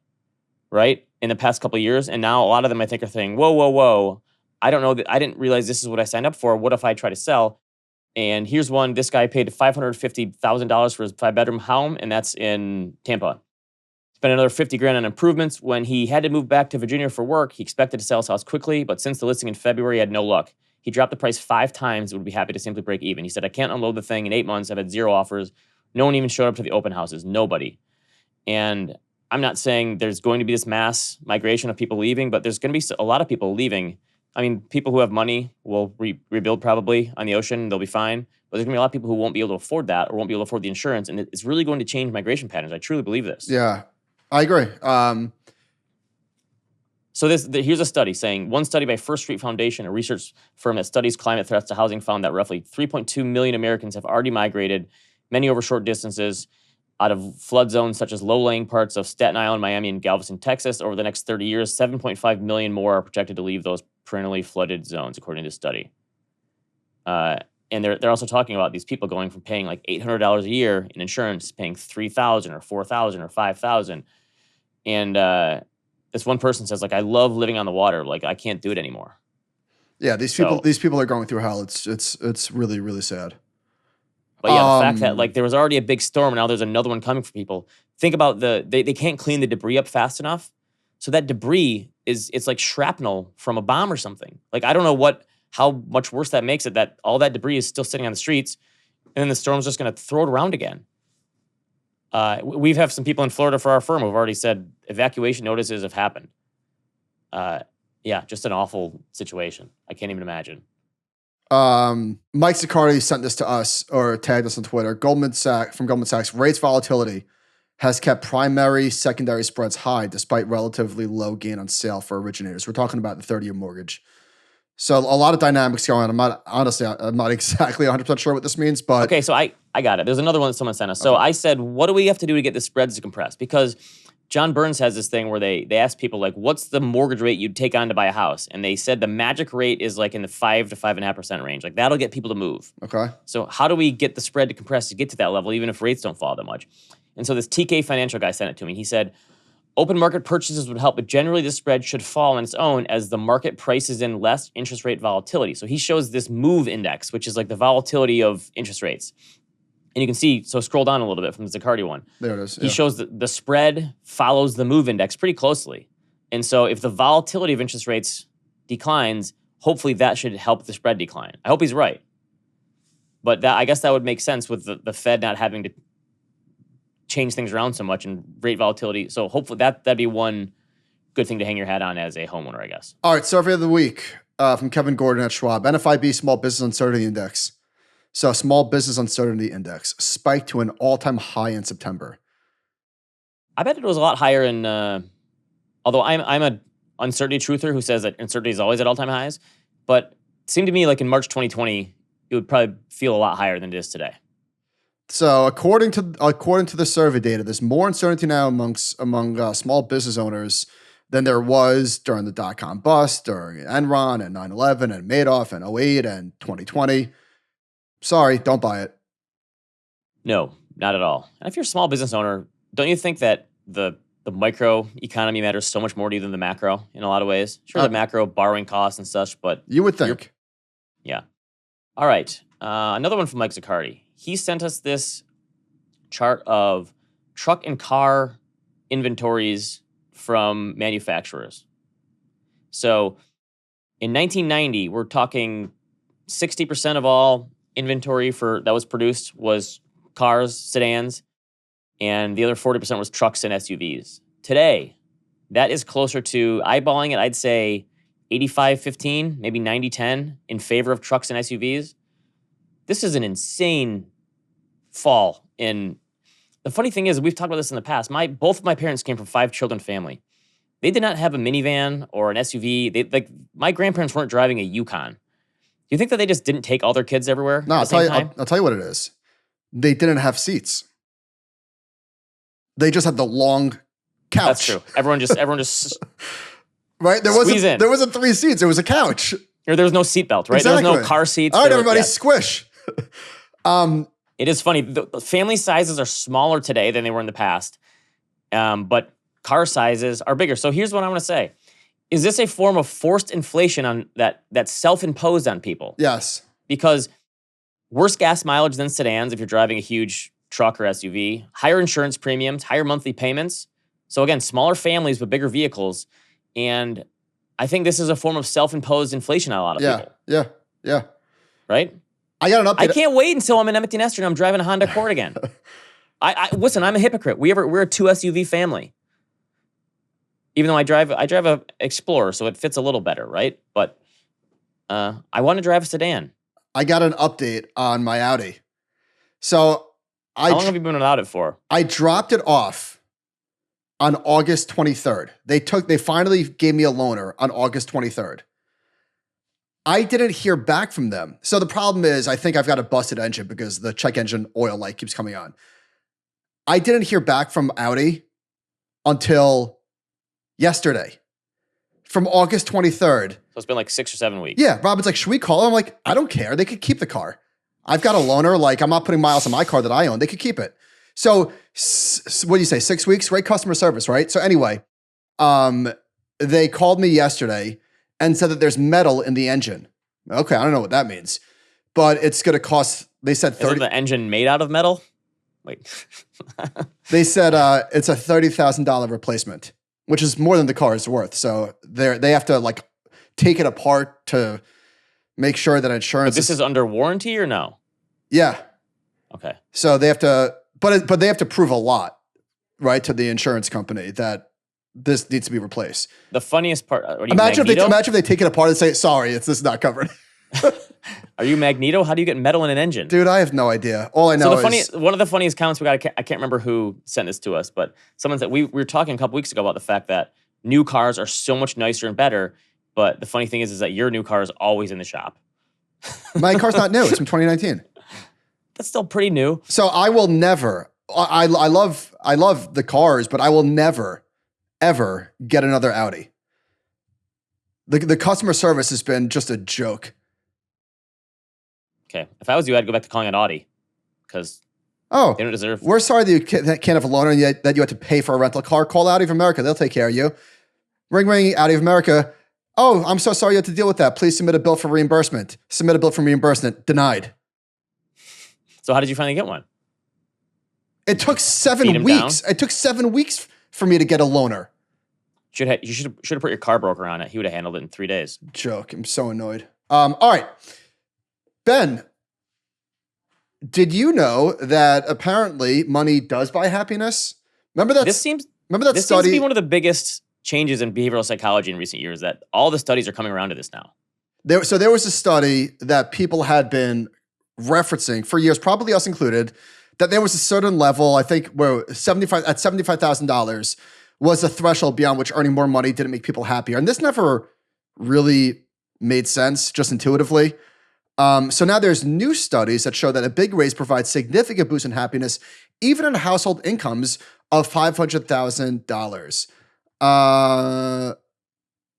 S2: right, in the past couple of years. And now a lot of them I think are saying, whoa, I don't know that, I didn't realize this is what I signed up for. What if I try to sell? And here's one, this guy paid $550,000 for his 5-bedroom home, and that's in Tampa. Spent another $50,000 on improvements. When he had to move back to Virginia for work, he expected to sell his house quickly, but since the listing in February, he had no luck. He dropped the price 5 times and would be happy to simply break even. He said, I can't unload the thing in 8 months. I've had 0 offers. No one even showed up to the open houses. Nobody. And I'm not saying there's going to be this mass migration of people leaving, but there's going to be a lot of people leaving I mean, people who have money will rebuild probably on the ocean. They'll be fine. But there's going to be a lot of people who won't be able to afford that or won't be able to afford the insurance. And it's really going to change migration patterns. I truly believe this.
S1: Yeah, I agree.
S2: So here's a study saying, one study by First Street Foundation, a research firm that studies climate threats to housing, found that roughly 3.2 million Americans have already migrated, many over short distances, out of flood zones such as low-lying parts of Staten Island, Miami, and Galveston, Texas. Over the next 30 years, 7.5 million more are projected to leave those perennially flooded zones, according to this study. And they're also talking about these people going from paying like $800 a year in insurance, paying $3,000 or $4,000 or $5,000. And this one person says, like, I love living on the water. Like, I can't do it anymore.
S1: Yeah, these people are going through hell. It's really, really sad.
S2: But yeah, the fact that like there was already a big storm and now there's another one coming for people. Think about they can't clean the debris up fast enough. So that debris it's like shrapnel from a bomb or something. Like, I don't know how much worse that makes it, that all that debris is still sitting on the streets and then the storm's just going to throw it around again. We have some people in Florida for our firm who've already said evacuation notices have happened. Yeah, just an awful situation. I can't even imagine.
S1: Mike Zaccardi sent this to us or tagged us on Twitter. Goldman Sachs, rates volatility has kept primary, secondary spreads high despite relatively low gain on sale for originators. We're talking about the 30-year mortgage. So a lot of dynamics going on. I'm not exactly 100% sure what this means, but
S2: okay. So I got it. There's another one that someone sent us. So I said, what do we have to do to get the spreads to compress? Because John Burns has this thing where they ask people, like, what's the mortgage rate you'd take on to buy a house? And they said the magic rate is like in the 5 to 5.5% range. Like, that'll get people to move.
S1: Okay.
S2: So how do we get the spread to compress to get to that level, even if rates don't fall that much? And so this TK Financial guy sent it to me. He said, open market purchases would help, but generally the spread should fall on its own as the market prices in less interest rate volatility. So he shows this MOVE index, which is like the volatility of interest rates. And you can see, so scroll down a little bit from the Zaccardi one.
S1: There it is.
S2: He shows that the spread follows the MOVE index pretty closely. And so if the volatility of interest rates declines, hopefully that should help the spread decline. I hope he's right. But I guess that would make sense with the Fed not having to change things around so much and rate volatility. So hopefully that'd be one good thing to hang your hat on as a homeowner, I guess.
S1: All right, survey of the week from Kevin Gordon at Schwab. NFIB Small Business Uncertainty Index. So Small Business Uncertainty Index spiked to an all-time high in September.
S2: I bet it was a lot higher in, although I'm an uncertainty truther who says that uncertainty is always at all-time highs, but it seemed to me like in March 2020, it would probably feel a lot higher than it is today.
S1: So according to the survey data, there's more uncertainty now among small business owners than there was during the dot-com bust, during Enron and 9/11 and Madoff and 08 and 2020. Sorry, don't buy it.
S2: No, not at all. And if you're a small business owner, don't you think that the micro economy matters so much more to you than the macro in a lot of ways? Sure, the macro borrowing costs and such, but
S1: you would think.
S2: Yeah. All right. Another one from Mike Zaccardi. He sent us this chart of truck and car inventories from manufacturers. So in 1990, we're talking 60% of all inventory that was produced was cars, sedans, and the other 40% was trucks and SUVs. Today, that is closer to, eyeballing it, I'd say 85-15, maybe 90-10 in favor of trucks and SUVs. This is an insane fall in. The funny thing is, we've talked about this in the past. Both of my parents came from 5-children family. They did not have a minivan or an SUV. My grandparents weren't driving a Yukon. Do you think that they just didn't take all their kids everywhere?
S1: No, I'll tell you what it is. They didn't have seats. They just had the long couch.
S2: That's true. Everyone just
S1: right. There wasn't 3 seats. It was a couch.
S2: Or there was no seatbelt, right?
S1: Exactly.
S2: There was no car seats.
S1: All right, everybody, squish.
S2: It is funny. The family sizes are smaller today than they were in the past, but car sizes are bigger. So here's what I want to say. Is this a form of forced inflation on that's self-imposed on people?
S1: Yes.
S2: Because worse gas mileage than sedans if you're driving a huge truck or SUV, higher insurance premiums, higher monthly payments. So again, smaller families with bigger vehicles. And I think this is a form of self-imposed inflation on a lot of people.
S1: Yeah.
S2: Right?
S1: I got an update.
S2: I can't wait until I'm an empty nester and I'm driving a Honda Accord again. Listen, I'm a hypocrite. We're a 2 SUV family. Even though I drive a Explorer, so it fits a little better, right? But I want to drive a sedan.
S1: I got an update on my Audi. So
S2: How long have you been without it for?
S1: I dropped it off on August 23rd. They finally gave me a loaner on August 23rd. I didn't hear back from them. So the problem is I think I've got a busted engine because the check engine oil light keeps coming on. I didn't hear back from Audi until yesterday, from August 23rd.
S2: So it's been like 6 or 7 weeks.
S1: Yeah, Robin's like, should we call them? I'm like, I don't care. They could keep the car. I've got a loaner. Like, I'm not putting miles on my car that I own. They could keep it. So what do you say? 6 weeks? Great customer service, right? So anyway, they called me yesterday and said that there's metal in the engine. Okay, I don't know what that means, but it's going to cost, they said
S2: Isn't the engine made out of metal? Wait.
S1: They said it's a $30,000 replacement, which is more than the car is worth. So they have to like take it apart to make sure that insurance.
S2: But this is under warranty or no?
S1: Yeah.
S2: Okay.
S1: So they have to, but they have to prove a lot, right, to the insurance company that this needs to be replaced.
S2: The funniest part.
S1: Imagine if they take it apart and say, "Sorry, this is not covered."
S2: Are you Magneto? How do you get metal in an engine?
S1: Dude, I have no idea. All I know is
S2: one of the funniest comments we got. I can't remember who sent this to us, but someone said we were talking a couple weeks ago about the fact that new cars are so much nicer and better. But the funny thing is that your new car is always in the shop.
S1: My car's not new. It's from 2019.
S2: That's still pretty new.
S1: So I will never. I love the cars, but I will never, ever get another Audi. The customer service has been just a joke.
S2: Okay, if I was you, I'd go back to calling it Audi because they don't deserve.
S1: We're sorry that you can't have a loaner and yet that you have to pay for a rental car. Call Audi of America; they'll take care of you. Ring, Audi of America. Oh, I'm so sorry you have to deal with that. Please submit a bill for reimbursement. Submit a bill for reimbursement. Denied.
S2: So how did you finally get one?
S1: It took 7 weeks. It took 7 weeks for me to get a loaner.
S2: You should have put your car broker on it. He would have handled it in 3 days.
S1: Joke. I'm so annoyed. All right. Ben, did you know that apparently money does buy happiness? Remember that?
S2: This seems
S1: study?
S2: Seems to be one of the biggest changes in behavioral psychology in recent years, that all the studies are coming around to this now.
S1: There was a study that people had been referencing for years, probably us included, that there was a certain level, I think, where $75,000 was a threshold beyond which earning more money didn't make people happier. And this never really made sense, just intuitively. So now there's new studies that show that a big raise provides significant boost in happiness, even in household incomes of $500,000.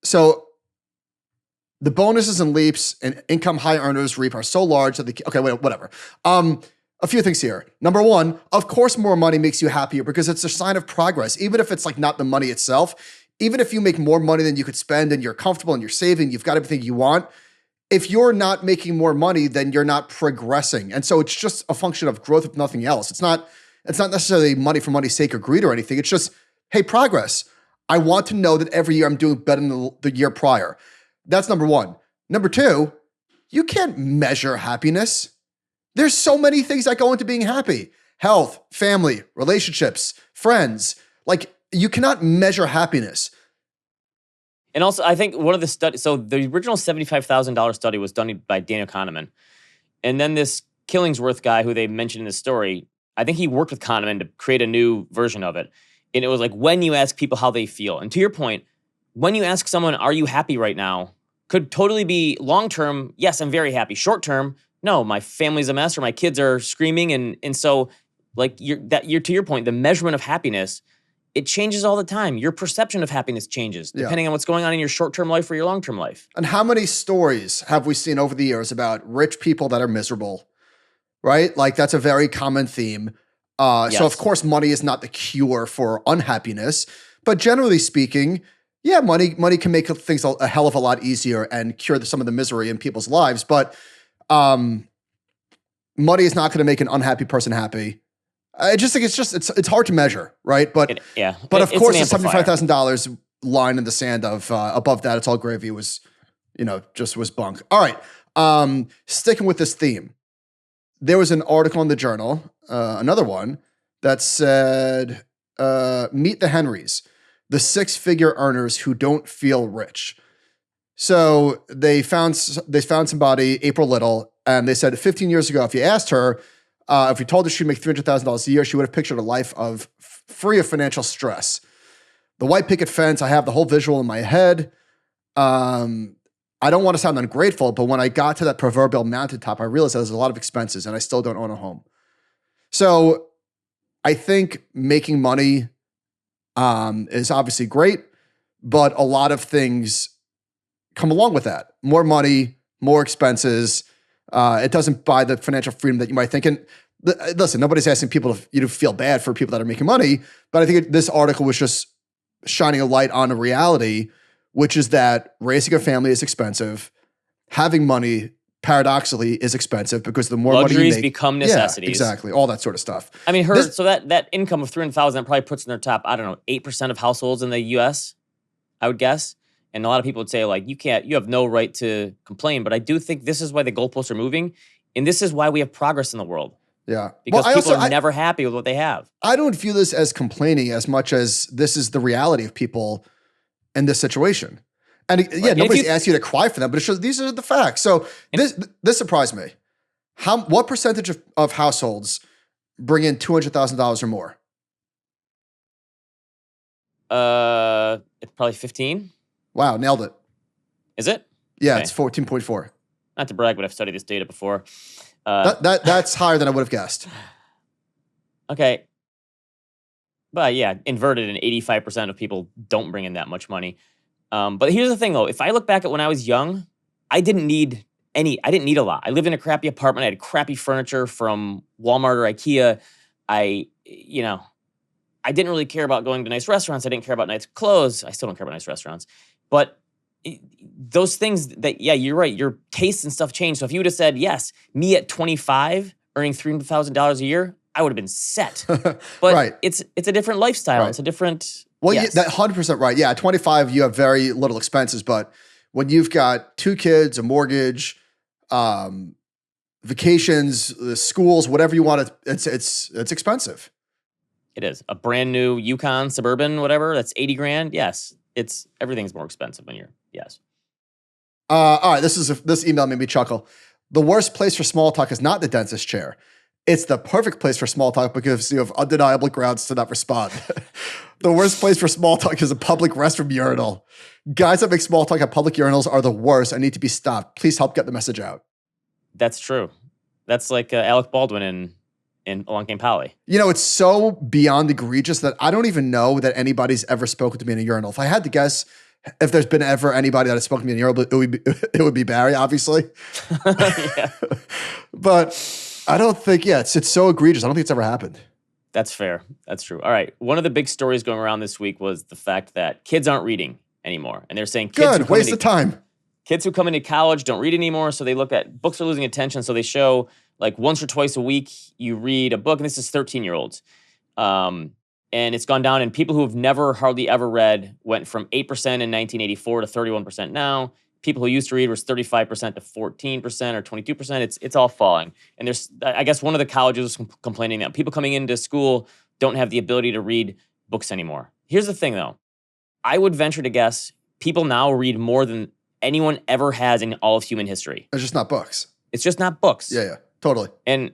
S1: So the bonuses and leaps and income high earners reap are so large that whatever. A few things here. Number one, of course, more money makes you happier because it's a sign of progress. Even if it's like not the money itself, even if you make more money than you could spend and you're comfortable and you're saving, you've got everything you want. If you're not making more money, then you're not progressing. And so it's just a function of growth, if nothing else. It's not necessarily money for money's sake or greed or anything. It's just, hey, progress. I want to know that every year I'm doing better than the year prior. That's number one. Number two, you can't measure happiness. There's so many things that go into being happy. Health, family, relationships, friends. Like, you cannot measure happiness.
S2: And also, I think one of the studies, so the original $75,000 study was done by Daniel Kahneman. And then this Killingsworth guy who they mentioned in the story, I think he worked with Kahneman to create a new version of it. And it was like, when you ask people how they feel. And to your point, when you ask someone, are you happy right now? Could totally be long-term, yes, I'm very happy. Short-term, no, my family's a mess or my kids are screaming. And so like to your point, the measurement of happiness, it changes all the time. Your perception of happiness changes depending on what's going on in your short-term life or your long-term life.
S1: And how many stories have we seen over the years about rich people that are miserable, right? Like that's a very common theme.
S2: Yes.
S1: So of course, money is not the cure for unhappiness, but generally speaking, yeah, money can make things a hell of a lot easier and cure some of the misery in people's lives. But money is not going to make an unhappy person happy. I just think it's hard to measure, right? But of course, the $75,000 line in the sand of above that, it's all gravy was bunk. All right, sticking with this theme, there was an article in the Journal, another one that said, "Meet the Henrys, the six-figure earners who don't feel rich." So they found somebody, April Little, and they said 15 years ago, if you asked her, if you told her she'd make $300,000 a year, she would have pictured a life of free of financial stress. The white picket fence, I have the whole visual in my head. I don't want to sound ungrateful, but when I got to that proverbial mountaintop, I realized that there's a lot of expenses and I still don't own a home. So I think making money is obviously great, but a lot of things come along with that. More money, more expenses. It doesn't buy the financial freedom that you might think. And listen, nobody's asking people to feel bad for people that are making money, but I think this article was just shining a light on a reality, which is that raising a family is expensive. Having money, paradoxically, is expensive because the more money you
S2: luxuries
S1: make,
S2: become necessities.
S1: Yeah, exactly, all that sort of stuff.
S2: I mean, so that income of $300,000 that probably puts in their top, I don't know, 8% of households in the U.S., I would guess. And a lot of people would say, like, you have no right to complain. But I do think this is why the goalposts are moving. And this is why we have progress in the world.
S1: Yeah.
S2: Because people are never happy with what they have.
S1: I don't view this as complaining as much as this is the reality of people in this situation. And yeah, nobody's asked you to cry for them, but it shows these are the facts. So this surprised me. What percentage of households bring in $200,000 or more?
S2: It's probably 15.
S1: Wow, nailed it.
S2: Is it?
S1: Yeah,
S2: Okay.
S1: It's 14.4.
S2: Not to brag, but I've studied this data before.
S1: That's higher than I would have guessed.
S2: Okay. But yeah, inverted, and 85% of people don't bring in that much money. But here's the thing, though. If I look back at when I was young, I didn't need a lot. I lived in a crappy apartment. I had crappy furniture from Walmart or IKEA. I didn't really care about going to nice restaurants. I didn't care about nice clothes. I still don't care about nice restaurants. But those things that, yeah, you're right. Your tastes and stuff change. So if you would have said, yes, me at 25 earning $300,000 a year, I would have been set. But
S1: right.
S2: It's a different lifestyle. Right. It's a different.
S1: Well, yes. That 100% right. Yeah, at 25, you have very little expenses. But when you've got 2 kids, a mortgage, vacations, schools, whatever you want, it's expensive.
S2: It is. A brand new Yukon Suburban, whatever, that's $80,000. Yes. Everything's more expensive when you're, yes.
S1: All right, this email made me chuckle. The worst place for small talk is not the dentist chair. It's the perfect place for small talk because you have undeniable grounds to not respond. The worst place for small talk is a public restroom urinal. Guys that make small talk at public urinals are the worst and need to be stopped. Please help get the message out.
S2: That's true. That's like Alec Baldwin in Along Came Polly.
S1: It's so beyond egregious that I don't even know that anybody's ever spoken to me in a urinal. If I had to guess, if there's been ever anybody that has spoken to me in a urinal, it would be Barry, obviously.
S2: Yeah.
S1: But I don't think, it's so egregious. I don't think it's ever happened.
S2: That's fair. That's true. All right. One of the big stories going around this week was the fact that kids aren't reading anymore. And they're saying
S1: waste of time.
S2: Kids who come into college don't read anymore, so they look at books are losing attention, so they show like once or twice a week you read a book, and this is 13-year-olds. And it's gone down, and people who have never hardly ever read went from 8% in 1984 to 31% now. People who used to read was 35% to 14% or 22%. It's all falling. And there's, I guess one of the colleges was complaining that people coming into school don't have the ability to read books anymore. Here's the thing, though. I would venture to guess people now read more than anyone ever has in all of human history.
S1: It's just not books.
S2: It's just not books.
S1: Yeah, totally.
S2: And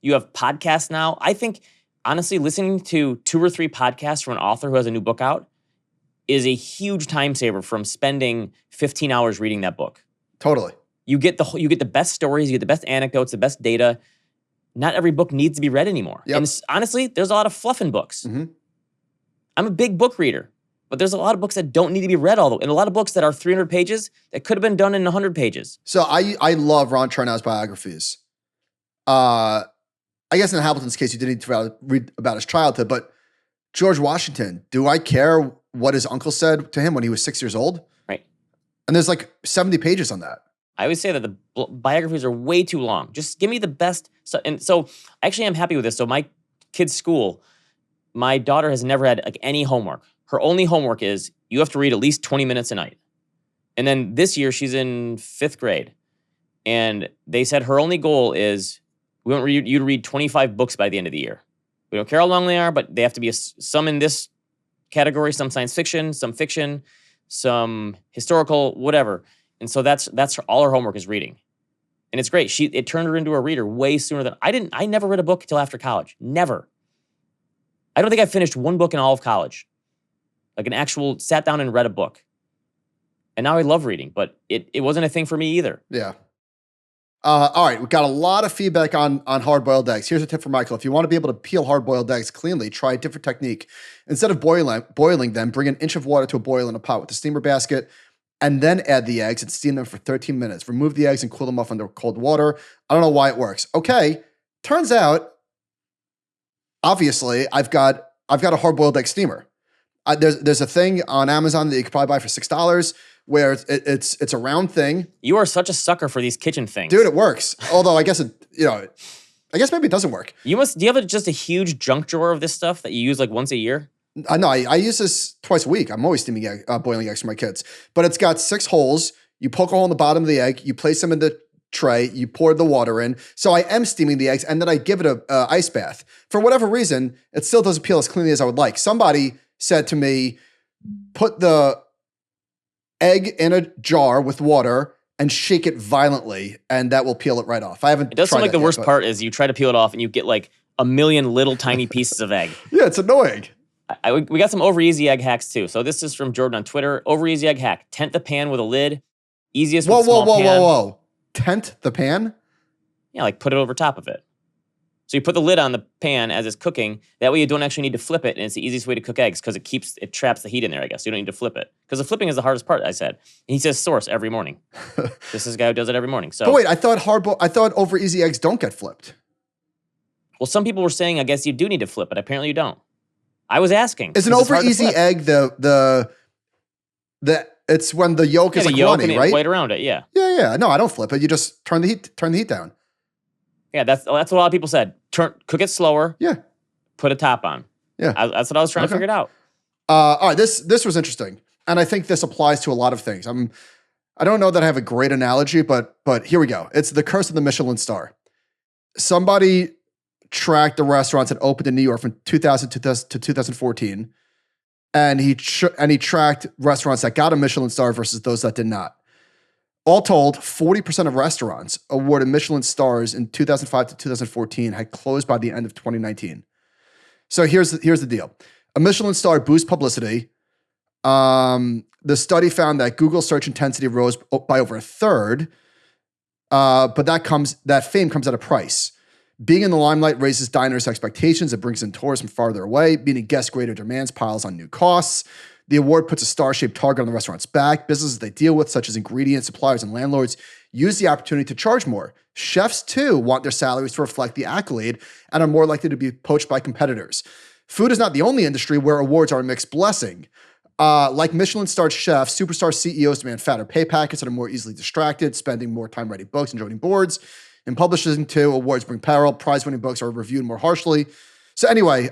S2: you have podcasts now. I think, honestly, listening to 2 or 3 podcasts from an author who has a new book out is a huge time saver from spending 15 hours reading that book.
S1: Totally.
S2: You get the best stories, you get the best anecdotes, the best data. Not every book needs to be read anymore. Yep. And honestly, there's a lot of fluff in books. Mm-hmm. I'm a big book reader, but there's a lot of books that don't need to be read and a lot of books that are 300 pages that could have been done in 100 pages.
S1: So I love Ron Chernow's biographies. I guess in Hamilton's case, you didn't need to read about his childhood, but George Washington, do I care what his uncle said to him when he was 6 years old?
S2: Right.
S1: And there's like 70 pages on that.
S2: I always say that the biographies are way too long. Just give me the best. So actually, I'm happy with this. So my kid's school, my daughter has never had like any homework. Her only homework is you have to read at least 20 minutes a night. And then this year she's in 5th grade. And they said her only goal is we want you to read 25 books by the end of the year. We don't care how long they are, but they have to be some in this category, some science fiction, some fiction, some historical, whatever. And so that's all her homework is reading. And it's great. It turned her into a reader way sooner than I never read a book until after college. Never. I don't think I finished one book in all of college. Like an actual sat down and read a book. And now I love reading, but it wasn't a thing for me either.
S1: Yeah. All right, we got a lot of feedback on hard-boiled eggs. Here's a tip for Michael. If you want to be able to peel hard-boiled eggs cleanly, try a different technique. Instead of boiling them, bring an inch of water to a boil in a pot with a steamer basket, and then add the eggs and steam them for 13 minutes. Remove the eggs and cool them off under cold water. I don't know why it works. Okay, turns out, obviously, I've got a hard-boiled egg steamer. There's a thing on Amazon that you could probably buy for $6 where it's a round thing.
S2: You are such a sucker for these kitchen things.
S1: Dude, it works. Although I guess I guess maybe it doesn't work.
S2: Do you have just a huge junk drawer of this stuff that you use like once a year?
S1: No, I use this twice a week. I'm always boiling eggs for my kids. But it's got 6 holes. You poke a hole in the bottom of the egg. You place them in the tray. You pour the water in. So I am steaming the eggs, and then I give it a ice bath. For whatever reason, it still doesn't peel as cleanly as I would like. Somebody said to me, put the egg in a jar with water and shake it violently, and that will peel it right off. I haven't.
S2: It does seem like the worst
S1: yet,
S2: part is you try to peel it off and you get like a million little tiny pieces of egg.
S1: Yeah, it's annoying.
S2: We got some over easy egg hacks too. So this is from Jordan on Twitter. Over easy egg hack: tent the pan with a lid. Easiest with a small pan.
S1: Whoa! Tent the pan?
S2: Yeah, like put it over top of it. So you put the lid on the pan as it's cooking. That way you don't actually need to flip it, and it's the easiest way to cook eggs because it traps the heat in there, I guess. You don't need to flip it. Because the flipping is the hardest part, I said. And he says source every morning. This is a guy who does it every morning. So
S1: But wait, I thought over easy eggs don't get flipped.
S2: Well, some people were saying, I guess you do need to flip it. Apparently you don't. I was asking.
S1: Is an over easy egg it's when the yolk is like runny, right?
S2: Right around it, yeah.
S1: Yeah. No, I don't flip it. You just turn the heat down.
S2: Yeah, that's what a lot of people said. Cook it slower.
S1: Yeah.
S2: Put a top on.
S1: Yeah.
S2: That's what I was trying to figure it out.
S1: All right, this was interesting, and I think this applies to a lot of things. I don't know that I have a great analogy, but here we go. It's the curse of the Michelin star. Somebody tracked the restaurants that opened in New York from 2000 to 2014, and he tracked restaurants that got a Michelin star versus those that did not. All told, 40% of restaurants awarded Michelin stars in 2005 to 2014 had closed by the end of 2019. So here's the deal. A Michelin star boosts publicity. The study found that Google search intensity rose by over a third, but that fame comes at a price. Being in the limelight raises diners' expectations. It brings in tourists from farther away, meaning guests' greater demands piles on new costs. The award puts a star-shaped target on the restaurant's back. Businesses they deal with, such as ingredients, suppliers, and landlords, use the opportunity to charge more. Chefs, too, want their salaries to reflect the accolade and are more likely to be poached by competitors. Food is not the only industry where awards are a mixed blessing. Like Michelin-starred chefs, superstar CEOs demand fatter pay packets and are more easily distracted, spending more time writing books and joining boards. In publishing, too, awards bring peril. Prize-winning books are reviewed more harshly. So anyway,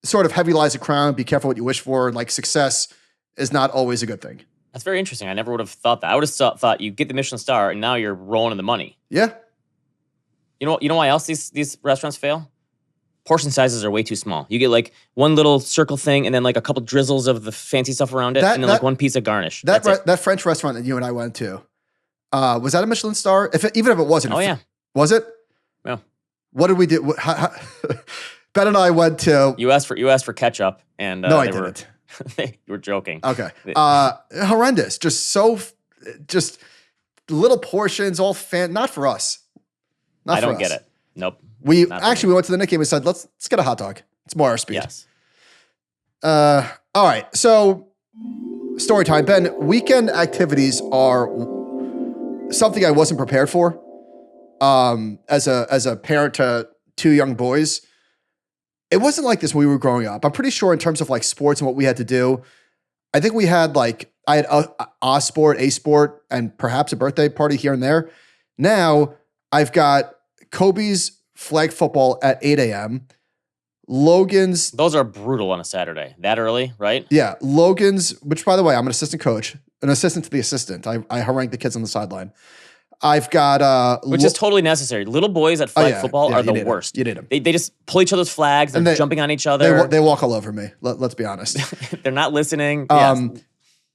S1: sort of heavy lies a crown. Be careful what you wish for. Like success is not always a good thing.
S2: That's very interesting. I never would have thought that. I would have thought you get the Michelin star and now you're rolling in the money.
S1: Yeah.
S2: You know why else these restaurants fail? Portion sizes are way too small. You get like one little circle thing and then like a couple drizzles of the fancy stuff around it and then like one piece of garnish.
S1: That French restaurant that you and I went to, was that a Michelin star? Even if it wasn't.
S2: Oh, yeah.
S1: Was it?
S2: Yeah.
S1: What did we do? Ben and I went to.
S2: You asked for ketchup, and
S1: no, I didn't.
S2: You were joking.
S1: Okay. Horrendous. Just little portions, all not for us.
S2: I don't get it. Nope.
S1: We went to the Nick game and said, let's get a hot dog. It's more our speed.
S2: Yes.
S1: All right. So, story time. Ben, weekend activities are something I wasn't prepared for. As a parent to 2 young boys. It wasn't like this when we were growing up. I'm pretty sure in terms of like sports and what we had to do, I think I had a sport, and perhaps a birthday party here and there. Now I've got Kobe's flag football at 8 a.m. Logan's.
S2: Those are brutal on a Saturday. That early, right?
S1: Yeah. Logan's, which by the way, I'm an assistant coach, an assistant to the assistant. I harangue the kids on the sideline. I've got
S2: which is totally necessary. Little boys at flag football are the worst.
S1: You need them.
S2: They just pull each other's flags. They're jumping on each other.
S1: They walk all over me. Let's be honest.
S2: They're not listening.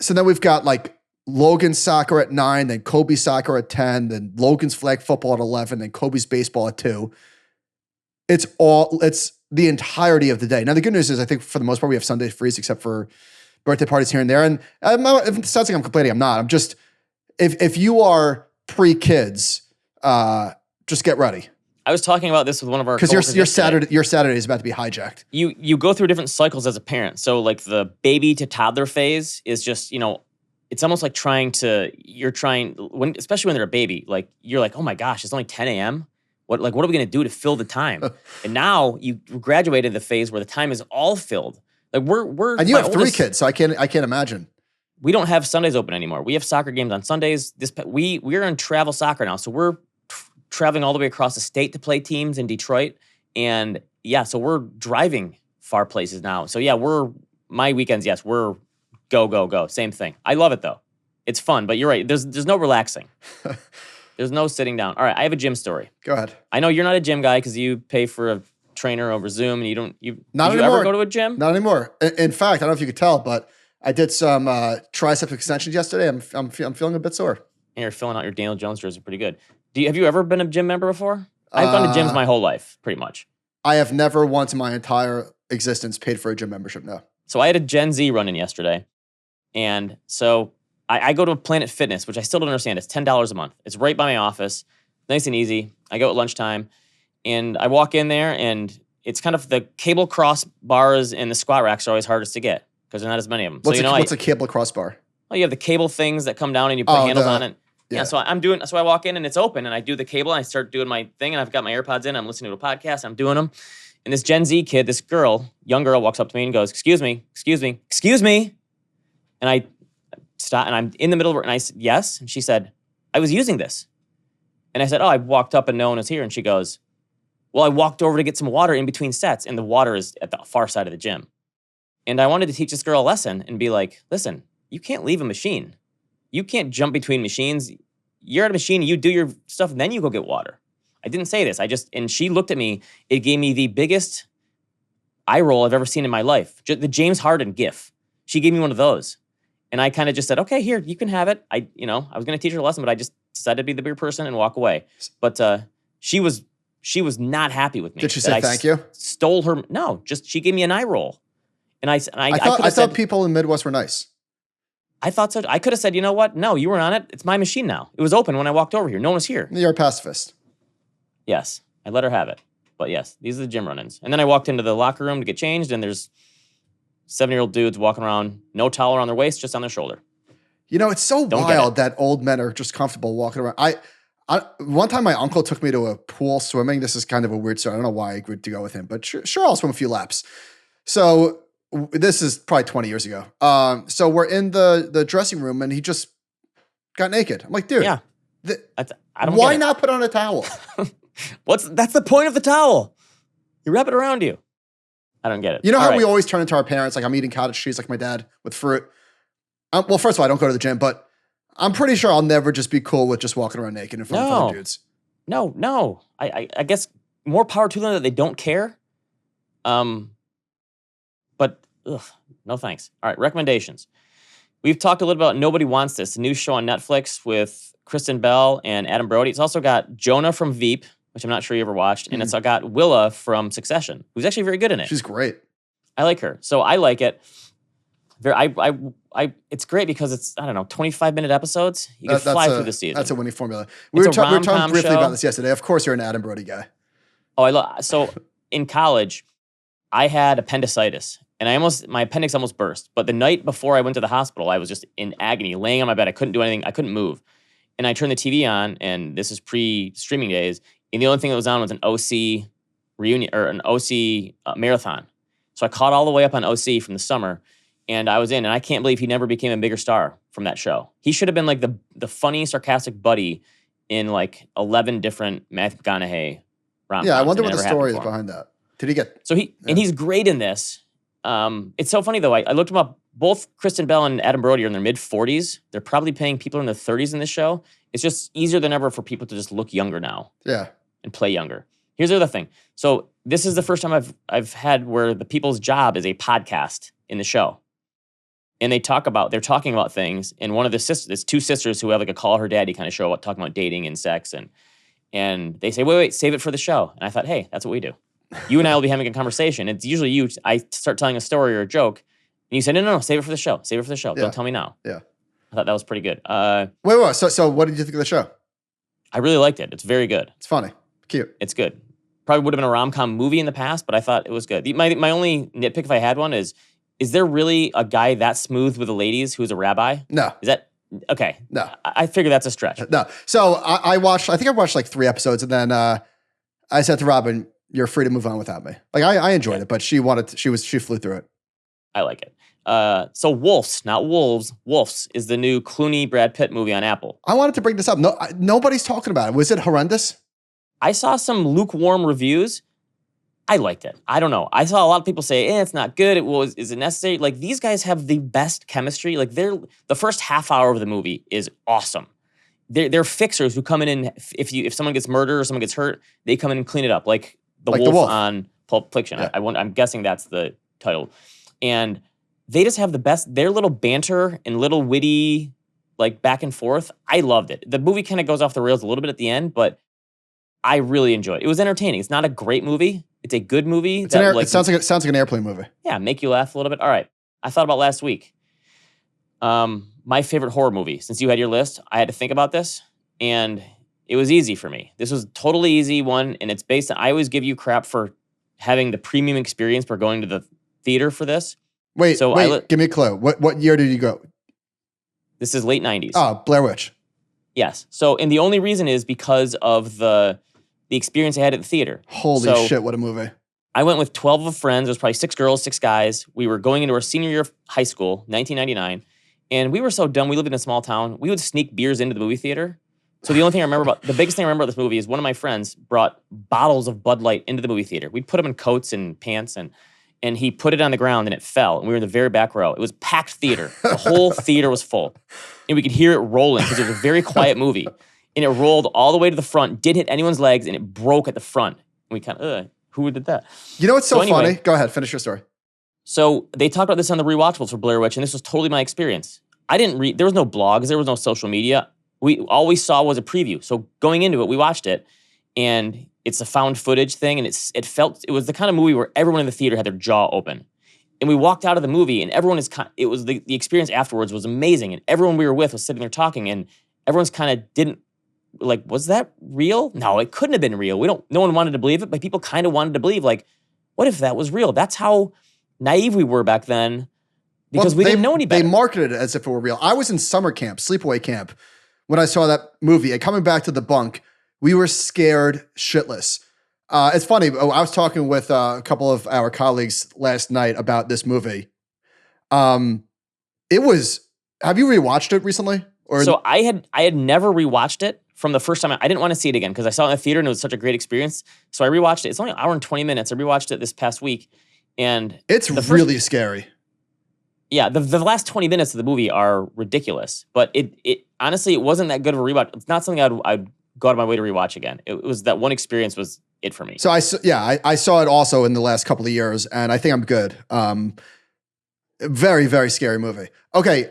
S1: So then we've got like Logan's soccer at 9, then Kobe's soccer at 10, then Logan's flag football at 11, then Kobe's baseball at 2. It's the entirety of the day. Now, the good news is I think for the most part, we have Sunday freeze except for birthday parties here and there. And if it sounds like I'm complaining, I'm not. I'm just, if you are pre-kids, just get ready.
S2: I was talking about this with one of our
S1: because your Saturday is about to be hijacked.
S2: You go through different cycles as a parent. So like the baby to toddler phase is just, it's almost like especially when they're a baby, like you're like, oh my gosh, it's only 10 a.m. What are we gonna do to fill the time? And now you graduated the phase where the time is all filled. Like we're
S1: and you have 3 kids, so I can't imagine.
S2: We don't have Sundays open anymore. We have soccer games on Sundays. We're in travel soccer now, so we're traveling all the way across the state to play teams in Detroit, and so we're driving far places now. So my weekends, yes, we're go. Same thing. I love it though. It's fun, but you're right. There's no relaxing. There's no sitting down. All right, I have a gym story.
S1: Go ahead.
S2: I know you're not a gym guy because you pay for a trainer over Zoom, and
S1: Not
S2: did you
S1: anymore.
S2: ever go to a gym?
S1: Not anymore. In fact, I don't know if you could tell, but I did some tricep extensions yesterday. I'm feeling a bit sore.
S2: And you're filling out your Daniel Jones jersey pretty good. Have you ever been a gym member before? I've gone to gyms my whole life, pretty much.
S1: I have never once in my entire existence paid for a gym membership, no.
S2: So I had a Gen Z run-in yesterday. And so I go to Planet Fitness, which I still don't understand. It's $10 a month. It's right by my office. Nice and easy. I go at lunchtime. And I walk in there, and it's kind of the cable cross bars and the squat racks are always hardest to get because there's not as many of them.
S1: What's a cable crossbar?
S2: Oh, you have the cable things that come down and you put handles on it. Yeah. So I walk in and it's open and I do the cable and I start doing my thing and I've got my AirPods in. I'm listening to a podcast. I'm doing them. And this Gen Z kid, this young girl walks up to me and goes, excuse me. And I stop and I'm in the middle of it and I said, yes. And she said, I was using this. And I said, oh, I walked up and no one was here. And she goes, well, I walked over to get some water in between sets and the water is at the far side of the gym. And I wanted to teach this girl a lesson and be like, listen, you can't leave a machine. You can't jump between machines. You're at a machine, you do your stuff, and then you go get water. I didn't say this. And she looked at me. It gave me the biggest eye roll I've ever seen in my life. The James Harden gif. She gave me one of those. And I kind of just said, okay, here, you can have it. I was going to teach her a lesson, but I just decided to be the bigger person and walk away. But she was not happy with me.
S1: Did she say thank you?
S2: Stole her. No, just she gave me an eye roll. And I
S1: thought people in the Midwest were nice.
S2: I thought so. I could have said, you know what? No, you weren't on it. It's my machine now. It was open when I walked over here. No one was here.
S1: You're a pacifist.
S2: Yes. I let her have it. But yes, these are the gym run-ins. And then I walked into the locker room to get changed, and there's 7-year-old dudes walking around, no towel around their waist, just on their shoulder.
S1: It's so wild that old men are just comfortable walking around. I one time my uncle took me to a pool swimming. This is kind of a weird story. I don't know why I agreed to go with him, but sure I'll swim a few laps. So this is probably 20 years ago. So we're in the dressing room and he just got naked. I'm like, dude,
S2: yeah.
S1: Why not put on a towel?
S2: That's the point of the towel. You wrap it around you. I don't get it.
S1: You know how we always turn into our parents? Like I'm eating cottage cheese like my dad with fruit. Well, first of all, I don't go to the gym, but I'm pretty sure I'll never just be cool with just walking around naked in front of other dudes.
S2: No. I guess more power to them that they don't care. But no thanks. All right, recommendations. We've talked a little about Nobody Wants This, a new show on Netflix with Kristen Bell and Adam Brody. It's also got Jonah from Veep, which I'm not sure you ever watched, and it's got Willa from Succession, who's actually very good in it.
S1: She's great.
S2: I like her, so I like it. It's great because it's 25-minute episodes. You can fly through the season.
S1: That's a winning formula. We were talking briefly about this yesterday. Of course, you're an Adam Brody guy.
S2: So in college, I had appendicitis. And my appendix almost burst. But the night before I went to the hospital, I was just in agony, laying on my bed. I couldn't do anything. I couldn't move. And I turned the TV on, and this is pre-streaming days, and the only thing that was on was an OC reunion or an OC marathon. So I caught all the way up on OC from the summer, and I was in. And I can't believe he never became a bigger star from that show. He should have been like the funny, sarcastic buddy in like 11 different Matthew McConaughey rom-coms.
S1: Yeah, I wonder what the story is behind that. Did he get...
S2: And he's great in this. It's so funny, though. I looked him up. Both Kristen Bell and Adam Brody are in their mid-40s. They're probably paying people in their 30s in this show. It's just easier than ever for people to just look younger now.
S1: Yeah.
S2: And play younger. Here's the other thing. So this is the first time I've had where the people's job is a podcast in the show. and they're talking about things, and one of the sisters, there's two sisters who have like a Call Her Daddy kind of show, talking about dating and sex, and they say, wait, save it for the show. And I thought, hey, that's what we do. You and I will be having a conversation. It's usually you. I start telling a story or a joke, and you say, no, save it for the show. Save it for the show.
S1: Yeah.
S2: Don't tell me now.
S1: Yeah.
S2: I thought that was pretty good.
S1: Wait. So what did you think of the show?
S2: I really liked it. It's very good.
S1: It's funny. Cute.
S2: It's good. Probably would have been a rom-com movie in the past, but I thought it was good. My only nitpick, if I had one, is there really a guy that smooth with the ladies who's a rabbi?
S1: No.
S2: Is that okay?
S1: No.
S2: I figure that's a stretch.
S1: No. So I think I watched like 3 episodes, and then I said to Robin, "You're free to move on without me." Like I enjoyed it, but she flew through it.
S2: I like it. So Wolves, not Wolves. Wolves is the new Clooney Brad Pitt movie on Apple.
S1: I wanted to bring this up. No, nobody's talking about it. Was it horrendous?
S2: I saw some lukewarm reviews. I liked it. I don't know. I saw a lot of people say, it's not good. Is it necessary? Like, these guys have the best chemistry. Like, the first half hour of the movie is awesome. They're fixers who come in and if someone gets murdered or someone gets hurt, they come in and clean it up. Like the wolf on Pulp Fiction.
S1: Yeah.
S2: I'm guessing that's the title. And they just have the best, their little banter and little witty, like back and forth. I loved it. The movie kind of goes off the rails a little bit at the end, but I really enjoyed it. It was entertaining. It's not a great movie. It's a good movie.
S1: It sounds like an airplane movie.
S2: Yeah, make you laugh a little bit. All right. I thought about last week. My favorite horror movie. Since you had your list, I had to think about this, and it was easy for me. This was a totally easy one, and it's based on, I always give you crap for having the premium experience for going to the theater for this.
S1: Wait, give me a clue. What year did you go?
S2: This is late 90s.
S1: Oh, Blair Witch.
S2: Yes. So, and the only reason is because of the experience I had at the theater.
S1: Holy shit, what a movie.
S2: I went with 12 of friends. There was probably 6 girls, 6 guys. We were going into our senior year of high school, 1999. And we were so dumb. We lived in a small town. We would sneak beers into the movie theater. So the biggest thing I remember about this movie is one of my friends brought bottles of Bud Light into the movie theater. We'd put them in coats and pants, and he put it on the ground and it fell. And we were in the very back row. It was packed theater. The whole theater was full. And we could hear it rolling because it was a very quiet movie. And it rolled all the way to the front, didn't hit anyone's legs, and it broke at the front. And we kind of, who did that?
S1: You know what's so funny? Go ahead, finish your story.
S2: So they talked about this on the rewatchables for Blair Witch, and this was totally my experience. I didn't read, there was no blogs, there was no social media. All we saw was a preview. So going into it, we watched it, and it's a found footage thing, and it was the kind of movie where everyone in the theater had their jaw open. And we walked out of the movie, and it was the experience afterwards was amazing, and everyone we were with was sitting there talking, and everyone's kind of didn't, like, was that real? No, it couldn't have been real. No one wanted to believe it, but people kind of wanted to believe, like, what if that was real? That's how naive we were back then, because we didn't know any better.
S1: They marketed it as if it were real. I was in summer camp, sleepaway camp, when I saw that movie, and coming back to the bunk, we were scared shitless. It's funny, I was talking with a couple of our colleagues last night about this movie. Have you rewatched it recently?
S2: So I had never rewatched it from the first time. I didn't want to see it again because I saw it in the theater and it was such a great experience. So I rewatched it. It's only an hour and 20 minutes. I rewatched it this past week, and
S1: it's really scary.
S2: Yeah, the last 20 minutes of the movie are ridiculous, but it honestly, it wasn't that good of a rewatch. It's not something I'd go out of my way to rewatch again. It was that one experience was it for me.
S1: So I saw it also in the last couple of years, and I think I'm good. Very, very scary movie. Okay,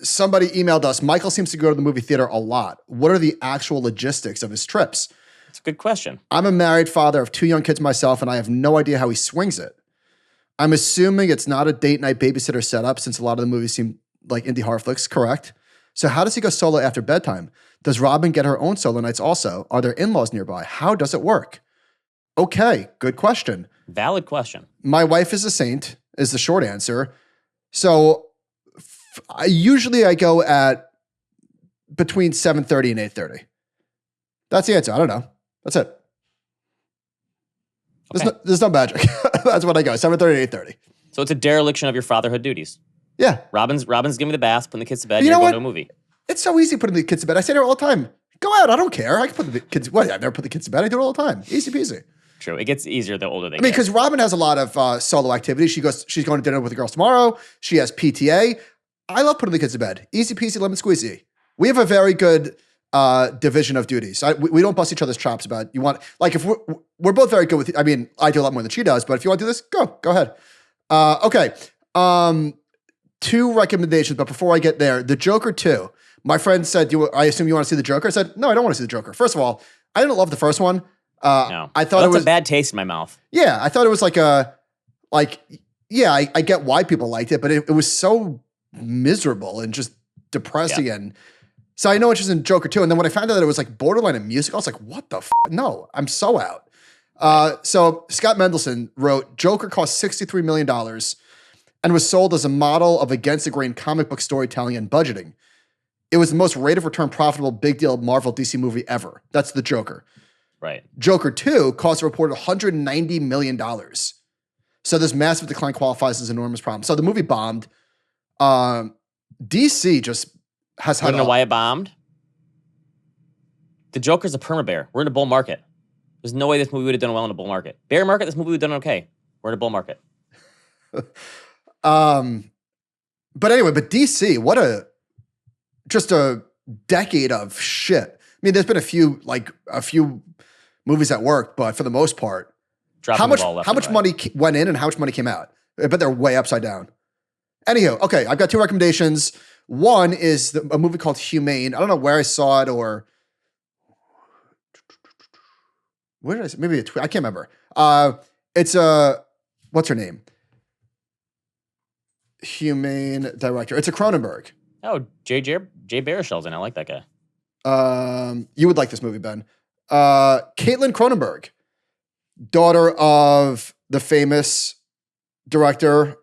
S1: somebody emailed us. Michael seems to go to the movie theater a lot. What are the actual logistics of his trips?
S2: That's a good question.
S1: I'm a married father of 2 young kids myself, and I have no idea how he swings it. I'm assuming it's not a date night babysitter setup since a lot of the movies seem like indie horror flicks, correct? So how does he go solo after bedtime? Does Robin get her own solo nights also? Are there in-laws nearby? How does it work? Okay, good question.
S2: Valid question.
S1: My wife is a saint, is the short answer. So usually I go at between 7:30 and 8:30. That's the answer. I don't know. That's it.
S2: Okay.
S1: There's no magic. That's what I go, 7:30 to 8:30.
S2: So it's a dereliction of your fatherhood duties.
S1: Yeah.
S2: Robin's giving me the bath, putting the kids to bed,
S1: you
S2: you're
S1: know
S2: going
S1: what?
S2: to a movie.
S1: It's so easy putting the kids to bed. I say to her all the time, go out, I don't care. I can put the kids, I've never put the kids to bed. I do it all the time. Easy peasy.
S2: True. It gets easier the older they get.
S1: Because Robin has a lot of solo activities. She's going to dinner with the girls tomorrow. She has PTA. I love putting the kids to bed. Easy peasy, lemon squeezy. We have a very good division of duties. We don't bust each other's chops about if we're both very good with, I mean, I do a lot more than she does, but if you want to do this, go ahead. Okay. 2 recommendations, but before I get there, The Joker 2. My friend said, I assume you want to see The Joker? I said, no, I don't want to see The Joker. First of all, I didn't love the first one.
S2: No.
S1: I thought
S2: That's
S1: it was
S2: a bad taste in my mouth.
S1: Yeah, I thought it was I get why people liked it, but it was so miserable and just depressing.
S2: Yeah.
S1: And so I know interest in Joker 2. And then when I found out that it was like borderline a musical, I was like, what the f? No, I'm so out. So Scott Mendelson wrote, Joker cost $63 million and was sold as a model of against the grain comic book storytelling and budgeting. It was the most rate of return profitable big deal Marvel DC movie ever. That's The Joker.
S2: Right.
S1: Joker 2 cost a reported $190 million. So this massive decline qualifies as an enormous problem. So the movie bombed. DC just has had
S2: I don't know why it bombed. The Joker's a perma-bear. We're in a bull market. There's no way this movie would have done well in a bull market. Bear market, this movie would have done okay. We're in a bull market.
S1: But anyway, DC, just a decade of shit. I mean, there's been a few movies that worked, but for the most part, how much money went in and how much money came out? I bet they're way upside down. Anyhow, okay, I've got 2 recommendations. One is a movie called Humane. I don't know where I saw it or where did I see? Maybe a tweet. I can't remember. It's what's her name? Humane director. It's a Cronenberg.
S2: Oh, Jay Baruchel's in. I like that guy.
S1: You would like this movie, Ben. Caitlin Cronenberg, daughter of the famous director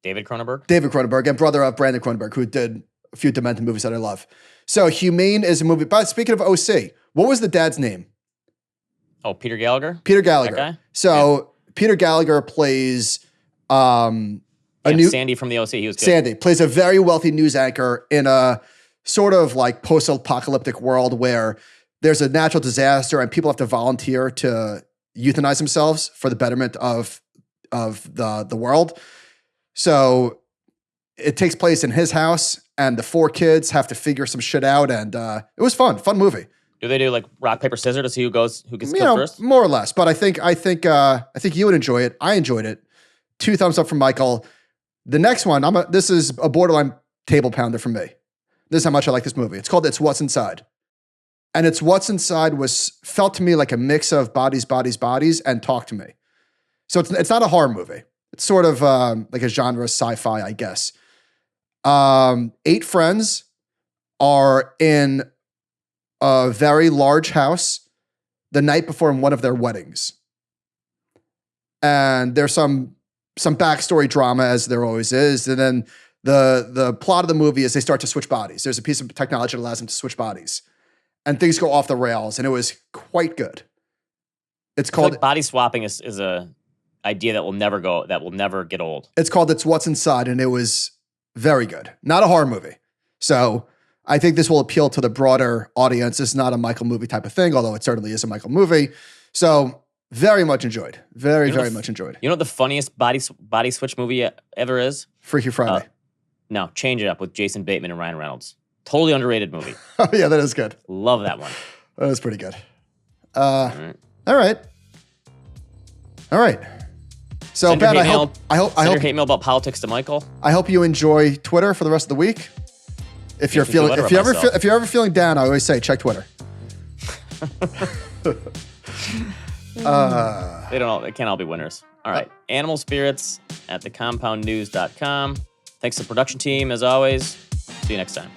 S2: David
S1: Cronenberg, and brother of Brandon Cronenberg, who did a few Demented movies that I love. So Humane is a movie. But speaking of OC, what was the dad's name?
S2: Oh, Peter Gallagher?
S1: Peter Gallagher.
S2: That guy?
S1: So Peter Gallagher plays
S2: Sandy from the OC. He was good.
S1: Sandy plays a very wealthy news anchor in a sort of like post-apocalyptic world where there's a natural disaster and people have to volunteer to euthanize themselves for the betterment of the world. So it takes place in his house, and the 4 kids have to figure some shit out, and it was fun movie.
S2: Do they do like rock, paper, scissors to see who gets killed first?
S1: More or less. But I think you would enjoy it. I enjoyed it. 2 thumbs up from Michael. The next one, this is a borderline table pounder for me. This is how much I like this movie. It's called It's What's Inside. And It's What's Inside felt to me like a mix of Bodies, Bodies, Bodies and Talk to Me. So it's not a horror movie. It's sort of like a genre sci-fi, I guess. 8 friends are in a very large house the night before one of their weddings. And there's some backstory drama, as there always is. And then the plot of the movie is they start to switch bodies. There's a piece of technology that allows them to switch bodies. And things go off the rails, and it was quite good. It's called
S2: body swapping is a idea that will never get old.
S1: It's called It's What's Inside, and it was very good. Not a horror movie. So I think this will appeal to the broader audience. It's not a Michael movie type of thing, although it certainly is a Michael movie. So very much enjoyed. Very much enjoyed.
S2: You know what the funniest body switch movie ever is?
S1: Freaky Friday.
S2: No, Change It Up with Jason Bateman and Ryan Reynolds. Totally underrated movie.
S1: Oh, yeah, that is good.
S2: Love that one.
S1: That is pretty good. All right. So Ben, I hope
S2: your hate mail about politics to Michael.
S1: I hope you enjoy Twitter for the rest of the week. If you're ever feeling down, I always say check Twitter.
S2: They can't all be winners. All right. Animal Spirits at thecompoundnews.com. Thanks to the production team, as always. See you next time.